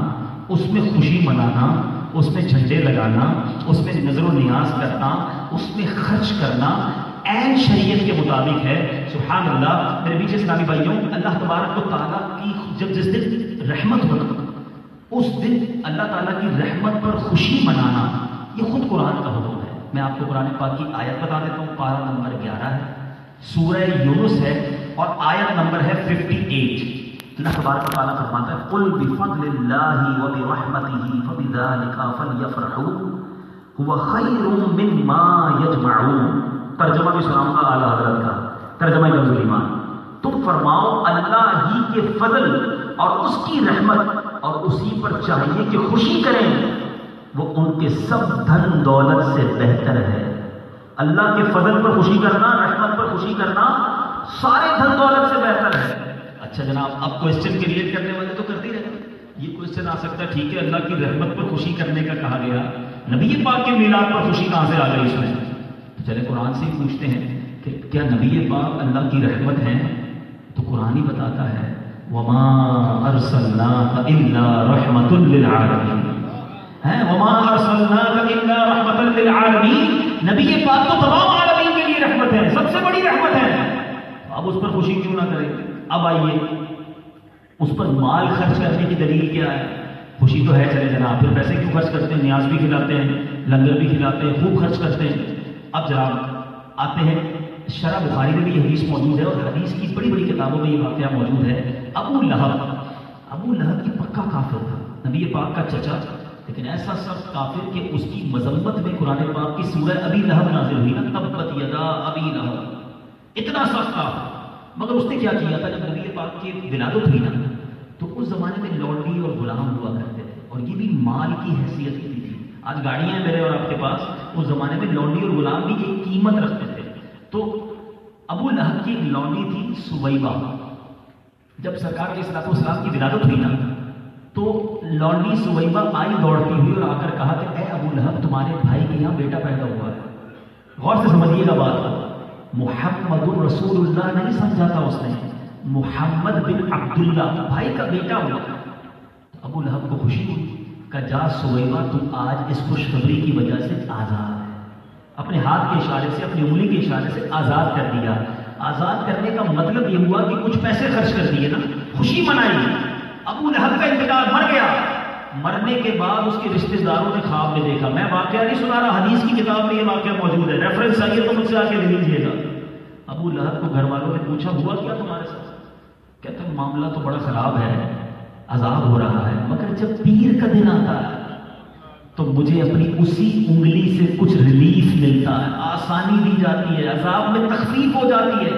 S1: اس میں خوشی منانا، اس میں جھنڈے لگانا، اس میں نظر و نیاز کرنا، اس میں خرچ کرنا عین شریعت کے مطابق ہے۔ سبحان اللہ میرے بیچ اسلامی بھائیوں، اللہ تبارک و تعالیٰ کی جب جس دن رحمت ہونا، اس دن اللہ تعالیٰ کی رحمت پر خوشی منانا، یہ خود قرآن کا حکم ہے۔ میں آپ کو قرآن پاک کی آیت بتا دیتا ہوں، پارہ نمبر 11 ہے، سورہ یونس ہے، اور آیت نمبر ہے 58۔ اللہ تبارک و تعالیٰ فرماتا ہے قل بفضل اللہ وبرحمتہ فبذلک فلیفرحوا هو خیر مما یجمعون۔ ترجمہ بھی سناؤں گا اعلیٰ حضرت کا، ترجمہ کنز ایمان۔ تم فرماؤ اللہ ہی کے فضل اور اس کی رحمت اور اسی پر چاہیے کہ خوشی کریں، وہ ان کے سب دھن دولت سے بہتر ہے۔ اللہ کے فضل پر خوشی کرنا، رحمت پر خوشی کرنا سارے دھن دولت سے بہتر ہے۔ اچھا جناب اب کوشچن کریٹ کرنے والے تو کرتے رہتے ہیں، یہ کوشچن آ سکتا ہے ٹھیک ہے اللہ کی رحمت پر خوشی کرنے کا کہا گیا، نبی پاک کے میلاد پر خوشی کہاں سے آ گئی اس میں؟ چلے قرآن سے ہی پوچھتے ہیں کہ کیا نبی پاک اللہ کی رحمت ہیں؟ تو قرآن ہی بتاتا ہے وَمَا أَرْسَلْنَاكَ إِلَّا رَحْمَةٌ لِّلْعَالَمِينَ، وَمَا أَرْسَلْنَاكَ إِلَّا رَحْمَةً لِّلْعَالَمِينَ، نبی پاک تو تمام عالمین کے لیے رحمت ہے، سب سے بڑی رحمت ہے، اب اس پر خوشی کیوں نہ کریں؟ اب آئیے اس پر مال خرچ کرنے کی دلیل کیا ہے؟ خوشی تو ہے چلے جناب، پھر پیسے کیوں خرچ کرتے ہیں؟ نیاز بھی کھلاتے ہیں، لنگر بھی کھلاتے ہیں، خوب خرچ کرتے ہیں۔ اب جناب آتے ہیں، شرح بخاری میں بھی یہ حدیث موجود ہے اور حدیث کی بڑی بڑی کتابوں میں یہ واقعہ موجود ہے۔ ابو لہب کی پکا کافر تھا، نبی پاک کا چچا، لیکن ایسا سخت کافر کہ اس کی مذمت میں قرآن پاک کی سورہ ابی لہب نازل ہوئی نا، تبت یدا ابی لہب، اتنا سخت کافر۔ مگر اس نے کیا کیا تھا؟ جب نبی پاک کی ولادت ہوئی نا تو اس زمانے میں لونڈی اور غلام ہوا کرتے تھے اور یہ بھی مال کی حیثیت کی تھی۔ آج گاڑیاں ہیں میرے اور آپ کے پاس، اس زمانے میں لونڈی اور غلام بھی ایک قیمت رکھتے تھے۔ تو ابو لہب کی ایک لونڈی تھی سویبہ، جب سرکار کے صلی اللہ علیہ وسلم کی ولادت ہوئی نا تو لونڈی سویبہ آئی دوڑتی ہوئی اور آ کر کہا کہ اے ابو لہب، تمہارے بھائی کے یہاں بیٹا پیدا ہوا ہے۔ غور سے سمجھیے گا بات، محمد رسول اللہ نہیں سمجھا تھا اس نے، محمد بن عبداللہ بھائی کا بیٹا ہوا۔ ابو لہب کو خوشی ہوئی کہ جا سویبہ، تم آج اس خوشخبری کی وجہ سے آزاد ہے۔ اپنے ہاتھ کے اشارے سے، اپنی انگلی کے اشارے سے آزاد کر دیا۔ آزاد کرنے کا مطلب یہ ہوا کہ کچھ پیسے خرچ کر دیے نا، خوشی منائی۔ ابو لہب کا انتقال، مر گیا۔ مرنے کے بعد اس کے رشتہ داروں نے خواب میں دیکھا، میں واقعہ نہیں سنا رہا، حدیث کی کتاب میں یہ واقعہ موجود ہے، ریفرنس چاہیے تو مجھ سے آ کے لے لیجیے گا۔ ابو لہب کو گھر والوں نے پوچھا ہوا کیا تمہارے ساتھ؟ کہتا ہے معاملہ تو بڑا خراب ہے، عذاب ہو رہا ہے، مگر جب پیر کا دن آتا ہے تو مجھے اپنی اسی انگلی سے کچھ ریلیف ملتا ہے، آسانی دی جاتی ہے، عذاب میں تخفیف ہو جاتی ہے۔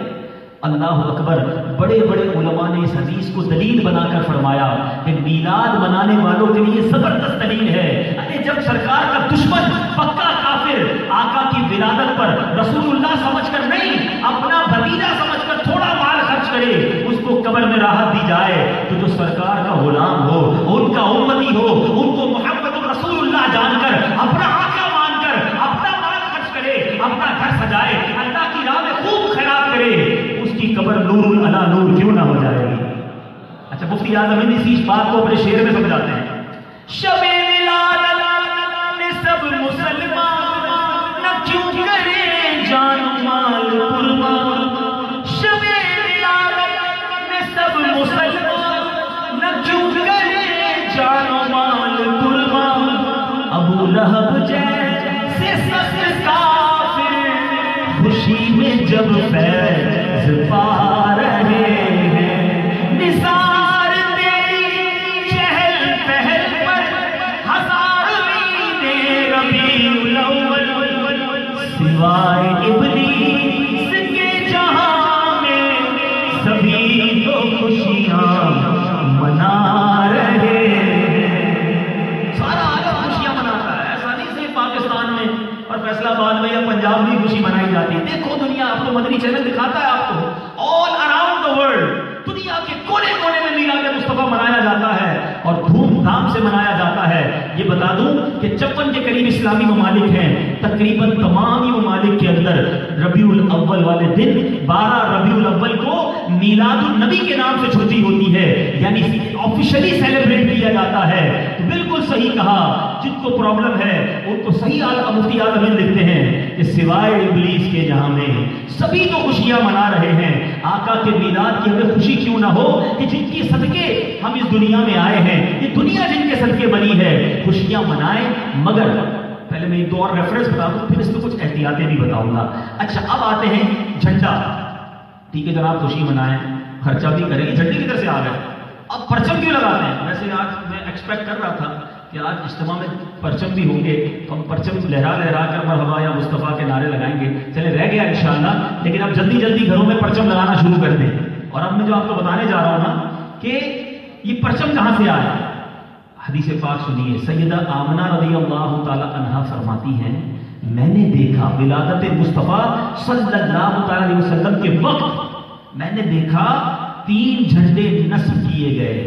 S1: اللہ اکبر، بڑے بڑے علماء نے اس حدیث کو دلیل بنا کر فرمایا کہ میلاد منانے والوں کے لیے زبردست دلیل ہے۔ ارے جب سرکار کا دشمن پکا کافر آقا کی ولادت پر رسول اللہ سمجھ کر نہیں، اپنا بھتیجا سمجھ کر تھوڑا مال خرچ کرے، اس کو قبر میں راحت دی جائے، تو جو سرکار کا غلام ہو، ان کا امتی ہو، ان کو محمد رسول اللہ جان کر، اپنا آقا مان کر، اپنا مال خرچ کرے، اپنا گھر سجائے، اللہ کی راہ میں خوب خیرات کرے، اس کی قبر نور علی نور کیوں نہ ہو جائے گی؟ اچھا مفتی اعظم ہندی اس بات کو اپنے شعر میں سمجھاتے ہیں، شب میلاد میں سب مسلمان نہ کیوں کرے جان مال قربان، شب میلاد میں سب مسلمان نہ کیوں کرے جان مال قربان، ابو لہب جیسے سخت کافر خوشی میں جب فیض پا رہے ہیں، نثار تیری چہل پہل پر ہزار عید ربیع الاول، سوائے ابلیس کے جہاں میں سبھی تو خوشیاں منا رہے ہیں۔ سارا عالم خوشیاں مناتا ہے، ایسا نہیں صرف پاکستان میں اور فیصلہ آباد میں یا پنجاب میں خوشی منائی جاتی ہے۔ دیکھو دنیا، آپ کو مدنی چینل دکھاتا ہے آپ کو، آل اراؤنڈ دا ورلڈ، دنیا کے کونے کونے میں میلاد مصطفیٰ منایا جاتا ہے اور دھوم دھام سے منایا جاتا ہے۔ یہ بتا دوں کہ 56 کے قریب اسلامی ممالک ہیں، تقریباً تمام ہی ممالک کے اندر ربیع الاول والے دن 12 ربیع الاول کو میلاد النبی کے نام سے چھٹی ہوتی ہے، یعنی آفیشلی سیلیبریٹ کیا جاتا ہے۔ تو بالکل صحیح کہا، جن کو پرابلم ہے ان کو صحیح مفتی اعظم لکھتے ہیں کہ سوائے ابلیس کے جہاں میں سبھی تو خوشیاں منا رہے ہیں۔ آقا کے میلاد کی ہمیں خوشی کیوں نہ ہو کہ جن کے صدقے ہم اس دنیا میں آئے ہیں، یہ دنیا جن کے صدقے بنی ہے، خوشیاں منائیں۔ مگر پہلے میں ایک دو اور ریفرنس بتا دوں، پھر اس میں کچھ احتیاطیں بھی بتاؤں گا۔ اچھا اب آتے ہیں جھنڈا، ٹھیک ہے جناب خوشی منائیں، خرچہ بھی کریں، جھنڈے کدھر سے آ گئے؟ اب پرچم کیوں لگاتے ہیں؟ ویسے آج میں ایکسپیکٹ کر رہا تھا کہ آج اجتماع میں پرچم بھی ہوں گے تو ہم پرچم لہرا لہرا کر مرحبا یا مصطفیٰ کے نعرے لگائیں گے، چلے رہ گیا انشاءاللہ، لیکن اب جلدی جلدی گھروں میں پرچم لگانا شروع کر دیں۔ اور اب میں جو آپ کو بتانے جا رہا ہوں نا کہ یہ پرچم کہاں سے آیا، حدیث پاک سنیے، سیدہ آمنہ رضی اللہ تعالی عنہا فرماتی ہیں، میں نے دیکھا ولادت مصطفیٰ صلی اللہ تعالی علیہ وسلم کے وقت میں نے دیکھا 3 جھنڈے نصب کیے گئے،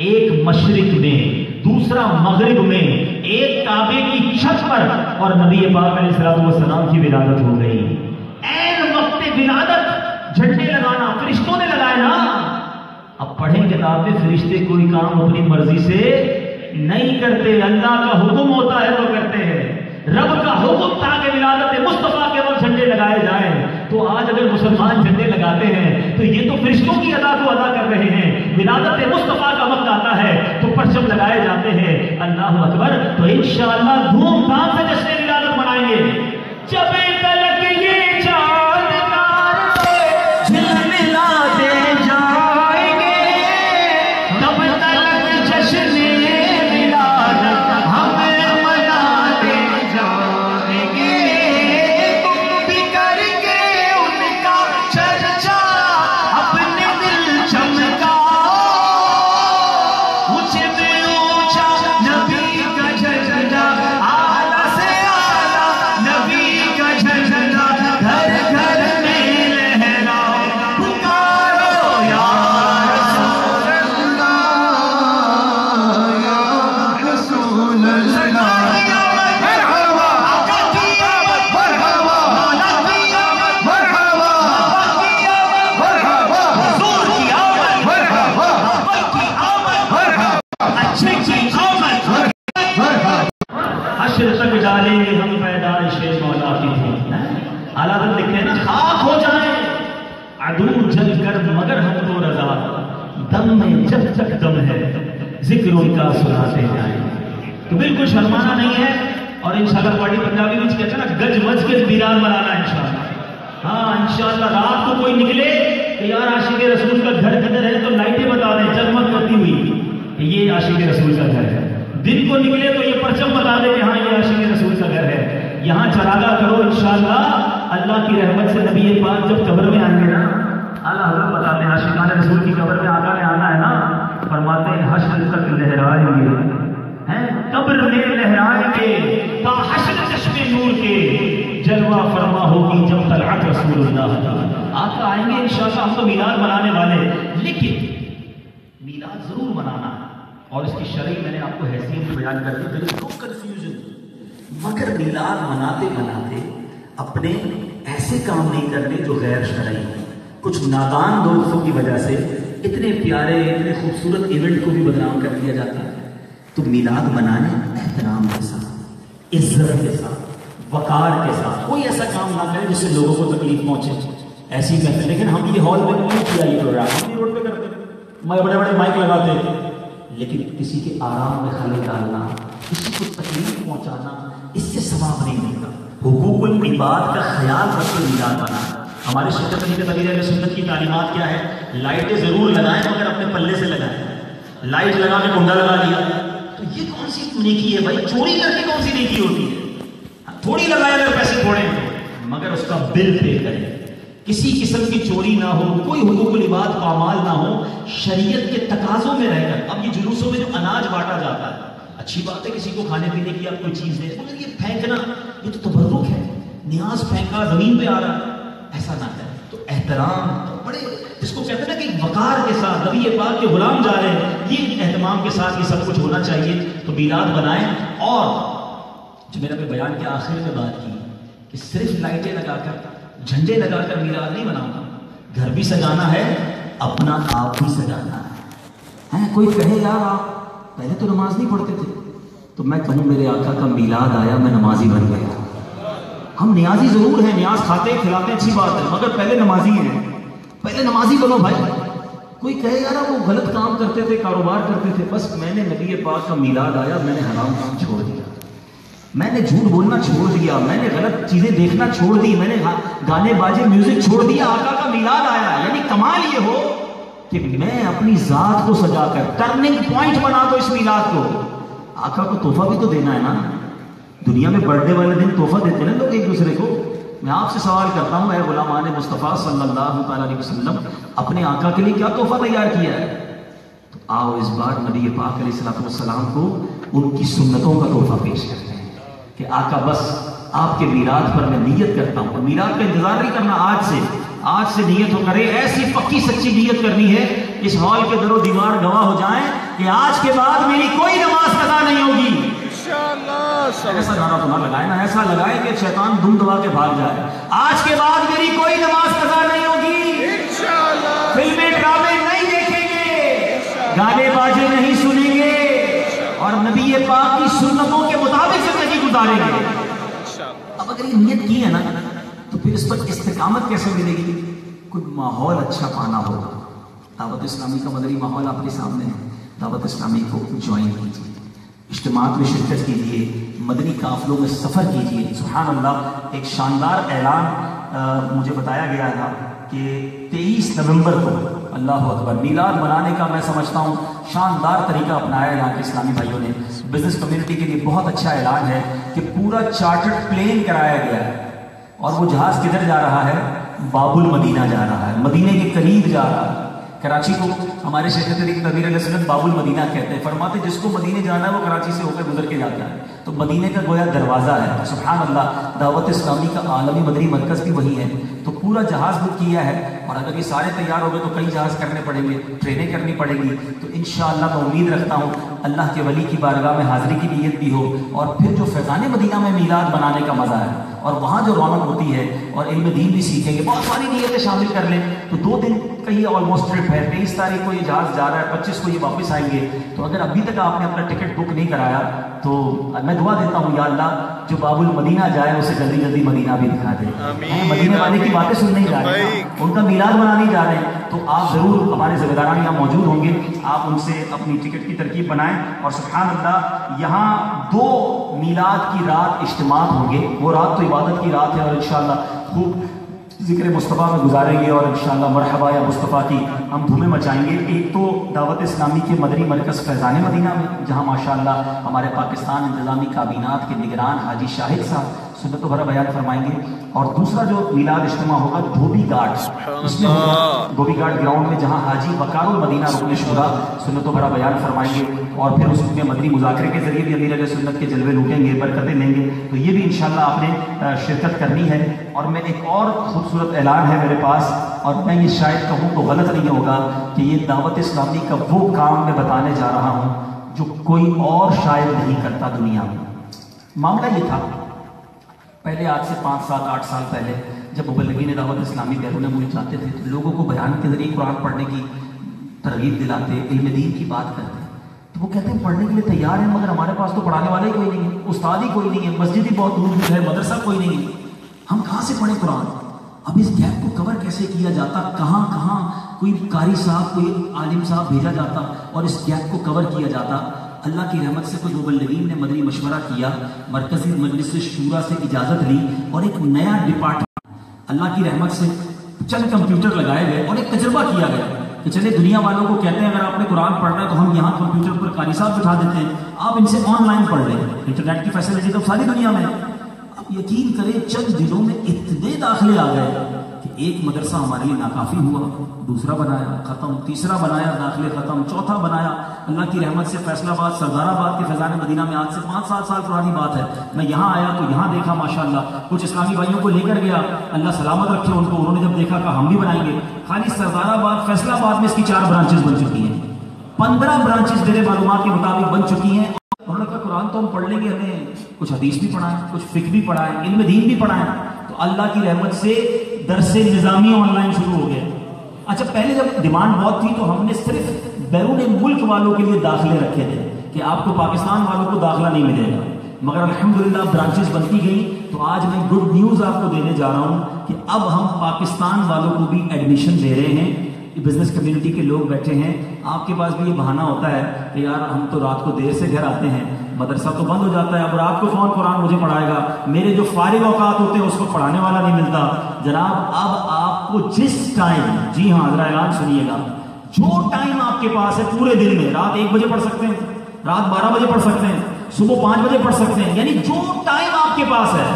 S1: ایک مشرق میں، دوسرا مغرب میں، ایک کعبے کی چھت پر، اور نبی پاک علیہ الصلوۃ والسلام کی ولادت ہو گئی۔ این وقت جھنڈے لگانا فرشتوں نے لگائے نا. اب پڑھیں کتاب میں فرشتے کوئی کام اپنی مرضی سے نہیں کرتے، اللہ کا حکم ہوتا ہے تو کرتے ہیں. رب کا حکم تھا کہ ولادت مصطفیٰ کے وقت جھنڈے لگائے جائیں. تو آج اگر مسلمان جھنڈے لگاتے ہیں تو یہ تو فرشتوں کی ادا کو ادا کر رہے ہیں. ولادت مصطفیٰ کا وقت آتا ہے تو پرچم لگائے جاتے ہیں. اللہ اکبر. تو انشاءاللہ دھوم دھام سے جشن ولادت منائیں گے. جب تلک یہ چاند تارے جھلملاتے جائیں گے تب تلک جشن ولادت ہم مناتے جائیں گے. تم بھی کر کے ان کا چرچا اپنے دل چمکاؤ. اونچے میں اونچا نبی کا جھنڈا اعلیٰ سے اعلیٰ نبی کا جھنڈا گھر گھر میں لہراؤ. پکارو یا رسول اللہ یا رسول اللہ. مرحبا آقا کی آمد، مرحبا مولا کی آمد، مرحبا بابا کی آمد، مرحبا حضور کی آمد، مرحبا اول کی آمد، مرحبا اچھے کی آمد، مرحبا. حشر تک ڈالیں گے ہم پیدائش مولا کی تھی. حالات لکھے نا خاک ہو جائیں عدو جل کر مگر ہم کو رضا. دم میں جب تک دم ہے ذکر ان کا سناتے جائیں. تو بالکل شرمانا نہیں ہے. اور انشاءاللہ پارٹی پنجابی میں کہتے ہیں نا گج مج کے بیران بنانا انشاءاللہ. ہاں انشاءاللہ رات کو کوئی نکلے کہ یار عاشق رسول کا گھر کدھر ہے تو لائٹیں بتا دیں جگمگ کرتی ہوئی کہ یہ عاشق رسول کا گھر ہے. دن کو نکلے تو یہ پرچم بتا دے کہ ہاں یہ عاشق رسول کا گھر ہے. یہاں چراغا کرو انشاءاللہ. اللہ کی رحمت سے نبی پاک جب قبر میں آئیں گے نا اعلیٰ حضرت بتاتے ہیں عاشقان رسول کی قبر میں آقا نے آنا ہے نا فرماتے ہیں حشر تک لہرائیں گے قبر میں لہرائیں گے تا حشر چشم نور کے جلوہ فرما ہوگی جب طلعت رسول اللہ. آقا آئیں گے انشاءاللہ. ہم تو میلاد منانے والے لیکن میلاد ضرور منانا اور اس کی شرعی میں نے آپ کو حیثیت بیان کر دی. دیر از نو کنفیوژن. مگر میلاد مناتے مناتے اپنے ایسے کام نہیں کرنے جو غیر شرعی ہیں. کچھ نادان دوستوں کی وجہ سے اتنے پیارے اتنے خوبصورت ایونٹ کو بھی بدنام کر دیا جاتا ہے. تو میلاد منانے احترام کے ساتھ عزت کے ساتھ وقار کے ساتھ کوئی ایسا کام نہ کریں جس سے لوگوں کو تکلیف پہنچے. ایسی کہتے ہیں لیکن ہم یہ ہال میں نہیں کیا یہ پروگرام ہم یہ روڈ پہ کرتے بڑے بڑے مائک لگاتے لیکن کسی کے آرام میں خلل ڈالنا کسی کو تکلیف پہنچانا اس سے ثواب نہیں ملتا. حقوق العباد کا خیال رکھ کے میلاد بنانا. ہمارے شریعت طریقہ امیر اہل سنت کی تعلیمات کیا ہے؟ لائٹیں ضرور لگائیں مگر اپنے پلے سے لگائیں. لائٹ لگا کے کنڈا لگا دیا تو یہ کون سی نیکی ہے بھائی؟ چوری کر کے کون سی نیکی ہوتی ہے؟ تھوڑی لگائے اگر پیسے تھوڑے مگر اس کا بل پے کریں. کسی قسم کی چوری نہ ہو, کوئی حقوق العباد پامال نہ ہو, شریعت کے تقاضوں میں رہ کر. اب یہ جلوسوں میں جو اناج بانٹا جاتا ہے اچھی بات ہے, کسی کو کھانے پینے کی آپ کوئی چیز دیں, مگر یہ پھینکنا یہ تو تبرک ہے. نیاز پھینکا زمین پہ آ رہا ایسا نہ کریں. تو احترام تو بڑے جس کو کہتے ہیں نا کہ وقار کے ساتھ نبی پاک کے غلام جا رہے ہیں, یہ اہتمام کے ساتھ یہ سب کچھ ہونا چاہیے. تو میلاد بنائیں. اور جو میں نے اپنے بیان کے آخر میں بات کی کہ صرف لائٹیں لگا کر جھنڈے لگا کر میلاد نہیں منانا, گھر بھی سجانا ہے, اپنا آپ بھی سجانا ہے. کوئی کہے یار آپ پہلے تو نماز نہیں پڑھتے تھے, تو میں کہوں میرے آقا کا میلاد آیا میں نمازی بن گیا. ہم نیازی ضرور ہیں, نیاز کھاتے کھلاتے اچھی بات ہے, مگر پہلے نمازی ہیں. پہلے نمازی بنو بھائی. کوئی کہے یار وہ غلط کام کرتے تھے, کاروبار کرتے تھے, بس میں نے نبی پاک کا میلاد آیا میں نے حرام کام چھوڑ دیا, میں نے جھوٹ بولنا چھوڑ دیا, میں نے غلط چیزیں دیکھنا چھوڑ دی, میں نے گانے باجے میوزک چھوڑ دیا, آقا کا میلاد آیا. یعنی کمال یہ ہو کہ میں اپنی ذات کو سجا کر ٹرننگ پوائنٹ بنا دو اس میلاد کو. آقا کو تحفہ بھی تو دینا ہے نا. دنیا میں برتھ ڈے والے دن تحفہ دیتے ہیں لوگ ایک دوسرے کو. میں آپ سے سوال کرتا ہوں, اے غلامان مصطفیٰ صلی اللہ تعالیٰ علیہ وسلم, اپنے آقا کے لیے کیا تحفہ تیار کیا ہے؟ تو آؤ اس بار نبی پاک علیہ السلام کو ان کی سنتوں کا تحفہ پیش کرتے ہیں کہ آقا بس آپ کے میلاد پر میں نیت کرتا ہوں. اور میلاد کا انتظار نہیں کرنا, آج سے نیت ہو کرے. ایسی پکی سچی نیت کرنی ہے اس ہال کے در و دیوار گواہ ہو جائیں کہ آج کے بعد میری کوئی نماز قضا نہیں ہوگی. ایسا نعرہ تو نہ لگائے نا, ایسا لگائے کہ شیطان دم دبا کے بھاگ جائے. آج کے بعد میری کوئی نماز قضا نہیں ہوگی.
S2: گانے باجے نہیں سنیں گے اور نبی پاک کی سنتوں کے مطابق زندگی گزاریں گے. اب اگر یہ نیت کی ہے نا تو پھر اس پر استقامت کیسے ملے گی؟ کوئی ماحول اچھا پانا ہوگا. دعوت اسلامی کا مدنی ماحول آپ کے سامنے ہے. دعوت اسلامی کو جوائن کیجیے، اجتماعات میں شرکت کیجیے، مدنی قافلوں میں سفر کیجیے. سبحان اللہ، ایک شاندار اعلان مجھے بتایا گیا تھا کہ 23 نومبر کو، اللہ اکبر، میلاد منانے کا میں سمجھتا ہوں شاندار طریقہ اپنایا ہے یہاں کے اسلامی بھائیوں نے. بزنس کمیونٹی کے لیے بہت اچھا اعلان ہے کہ پورا چارٹرڈ پلین کرایا گیا ہے اور وہ جہاز کدھر جا رہا ہے؟ باب المدینہ جا رہا ہے، مدینے کے قریب جا رہا ہے. کراچی کو ہمارے شیخ طریق نبیر علیہ السلام باب المدینہ کہتے ہیں. فرماتے جس کو مدینے جانا ہے وہ کراچی سے ہو کر گزر کے جاتا ہے، تو مدینے کا گویا دروازہ ہے. سبحان اللہ، دعوت اسلامی کا عالمی مدنی مرکز بھی وہی ہے. تو پورا جہاز بک کیا ہے اور اگر یہ سارے تیار ہو گئے تو کئی جہاز کرنے پڑیں گے، ٹرینیں کرنی پڑیں گی. تو انشاءاللہ میں امید رکھتا ہوں اللہ کے ولی کی بارگاہ میں حاضری کی نیت بھی ہو، اور پھر جو فیضان مدینہ میں میلاد منانے کا مزہ ہے اور وہاں جو رونق ہوتی ہے اور علم دین بھی سیکھیں گے، بہت ساری نیتیں شامل کر لیں. تو 2 دن کا یہ آلموسٹ ٹرپ ہے. 23 تاریخ کو یہ جہاز جا رہا ہے، 25 کو یہ واپس آئیں گے. تو اگر ابھی تک آپ نے اپنا ٹکٹ بک نہیں کرایا تو میں دعا دیتا ہوں یا اللہ جو باب المدینہ جائے اسے جلدی جلدی مدینہ بھی دکھا دے. مدینے والے کی باتیں سننے ہی جا رہے ہیں، ان کا میلاد منانے جا رہے ہیں. تو آپ ضرور، ہمارے ذمہ داران یہاں موجود ہوں گے، آپ ان سے اپنی ٹکٹ کی ترکیب بنائیں. اور سبحان اللہ، یہاں 2 میلاد کی رات اجتماع ہوں گے. وہ رات تو عبادت کی رات ہے اور انشاءاللہ خوب ذکر مصطفیٰ میں گزاریں گے اور انشاءاللہ مرحبا یا مصطفیٰ کی ہم دھومیں مچائیں گے. ایک تو دعوت اسلامی کے مدنی مرکز فیضان مدینہ میں، جہاں ماشاءاللہ ہمارے پاکستان انتظامی کابینات کے نگران حاجی شاہد صاحب سنت و بھرا بیان فرمائیں گے. اور دوسرا جو میلاد اجتماع ہوگا دھوبی گھاٹ، اس میں دھوبی گھاٹ گراؤنڈ میں، جہاں حاجی وقار المدینہ رکن شورا سنت و بھرا بیان فرمائیں گے. اور پھر اس میں مدنی مذاکرے کے ذریعے بھی امیر علیہ سنت کے جلوے لوٹیں گے، برکتیں لیں گے. تو یہ بھی انشاءاللہ آپ نے شرکت کرنی ہے. اور میں ایک اور خوبصورت اعلان ہے میرے پاس، اور میں یہ شاید کہوں تو غلط نہیں ہوگا کہ یہ دعوت اسلامی کا وہ کام میں بتانے جا رہا ہوں جو کوئی اور شاید نہیں کرتا دنیا میں. معاملہ یہ تھا، پہلے آج سے 5 7 8 سال پہلے جب مبلغین دعوت اسلامی بیرون ملک جاتے تھے تو لوگوں کو بیان کے ذریعے قرآن پڑھنے کی ترغیب دلاتے، علم دین کی بات کرتے. تو وہ کہتے ہیں پڑھنے کے لیے تیار ہیں مگر ہمارے پاس تو پڑھانے والا ہی کوئی نہیں ہے، استاد ہی کوئی نہیں ہے، مسجد ہی بہت دور ہے، مدرسہ کوئی نہیں ہے، ہم کہاں سے پڑھیں قرآن؟ اب اس گیپ کو کور کیسے کیا جاتا؟ کہاں کہاں کوئی قاری صاحب، کوئی عالم صاحب بھیجا جاتا اور اس گیپ کو کور کیا جاتا. اللہ کی رحمت سے کچھ مبلغین نے مدنی مشورہ کیا، مرکزی مجلس شورا سے اجازت لی اور ایک نیا ڈپارٹمنٹ اللہ کی رحمت سے چند کمپیوٹر لگائے گئے اور ایک تجربہ کیا گیا کہ چلے دنیا والوں کو کہتے ہیں اگر آپ نے قرآن پڑھنا ہے تو ہم یہاں کمپیوٹر پر قاری صاحب بٹھا دیتے ہیں، آپ ان سے آن لائن پڑھ لیں، انٹرنیٹ کی فیسلٹی تو ساری دنیا میں ہے. اب یقین کریں چند دنوں میں اتنے داخلے آ گئے کہ ایک مدرسہ ہمارے لیے ناکافی ہوا، دوسرا بنایا ختم، تیسرا بنایا داخلے ختم، چوتھا بنایا. اللہ کی رحمت سے فیصلہ آباد سردار آباد کے فیضان مدینہ میں آج سے 5 7 سال پرانی بات ہے، میں یہاں آیا تو یہاں دیکھا ماشاءاللہ کچھ اسلامی بھائیوں کو لے کر گیا، اللہ سلامت رکھے ان کو. انہوں نے جب دیکھا کہ ہم بھی بنائیں گے، خالی سردار آباد فیصلہ آباد میں اس کی 4 برانچز بن چکی ہیں، 15 برانچز میرے معلومات کے مطابق بن چکی ہیں. انہوں نے کہا قرآن تو ہم پڑھ لیں گے، ہمیں کچھ حدیث بھی پڑھائیں، کچھ فقہ بھی پڑھائیں، علم دین بھی پڑھائیں. تو اللہ کی رحمت سے درس نظامی آن لائن شروع ہو گیا. اچھا پہلے جب ڈیمانڈ بہت تھی تو ہم نے صرف بیرون ملک والوں کے لیے داخلے رکھے تھے کہ آپ کو پاکستان والوں کو داخلہ نہیں ملے گا، مگر الحمدللہ برانچز بنتی گئی. تو آج میں گڈ نیوز آپ کو دینے جا رہا ہوں کہ اب ہم پاکستان والوں کو بھی ایڈمیشن دے رہے ہیں. بزنس کمیونٹی کے لوگ بیٹھے ہیں، آپ کے پاس بھی یہ بہانہ ہوتا ہے کہ یار ہم تو رات کو دیر سے گھر آتے ہیں، مدرسہ تو بند ہو جاتا ہے، اب رات کو کون قرآن مجھے پڑھائے گا، میرے جو فارغ اوقات ہوتے ہیں اس کو پڑھانے والا نہیں ملتا. جناب اب آپ کو جس ٹائم، جی ہاں ذرا اعلان سنیے گا، جو ٹائم آپ کے پاس ہے پورے دن میں، رات 1 بجے پڑھ سکتے ہیں، رات 12 بجے پڑھ سکتے ہیں، صبح 5 بجے پڑھ سکتے ہیں، یعنی جو ٹائم آپ کے پاس ہے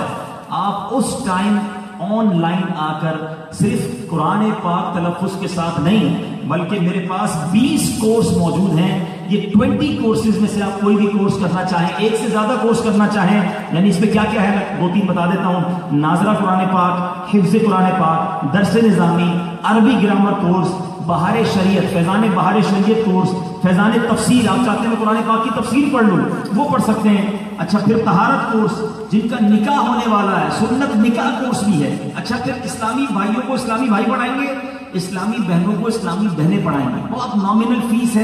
S2: آپ اس ٹائم آن لائن آ کر صرف قرآن پاک تلفظ کے ساتھ نہیں بلکہ میرے پاس 20 کورس موجود ہیں. یہ 20 کورسز میں سے آپ کوئی بھی کورس کرنا چاہیں، ایک سے زیادہ کورس کرنا چاہیں، یعنی اس میں کیا کیا ہے 2 3 بتا دیتا ہوں. ناظرہ قرآن پاک، حفظ قرآن پاک، درس نظامی، عربی گرامر کورس، بہار شریعت، فیضان بہار شریعت کورس، فیضان تفسیر، آپ چاہتے ہیں میں قرآن پاک کی تفسیر پڑھ لوں وہ پڑھ سکتے ہیں. اچھا پھر طہارت کورس، جن کا نکاح ہونے والا ہے سنت نکاح کورس بھی ہے. اچھا پھر اسلامی بھائیوں کو اسلامی بھائی پڑھائیں گے، اسلامی بہنوں کو اسلامی بہنیں پڑھائیں گے. بہت نامنل فیس ہے،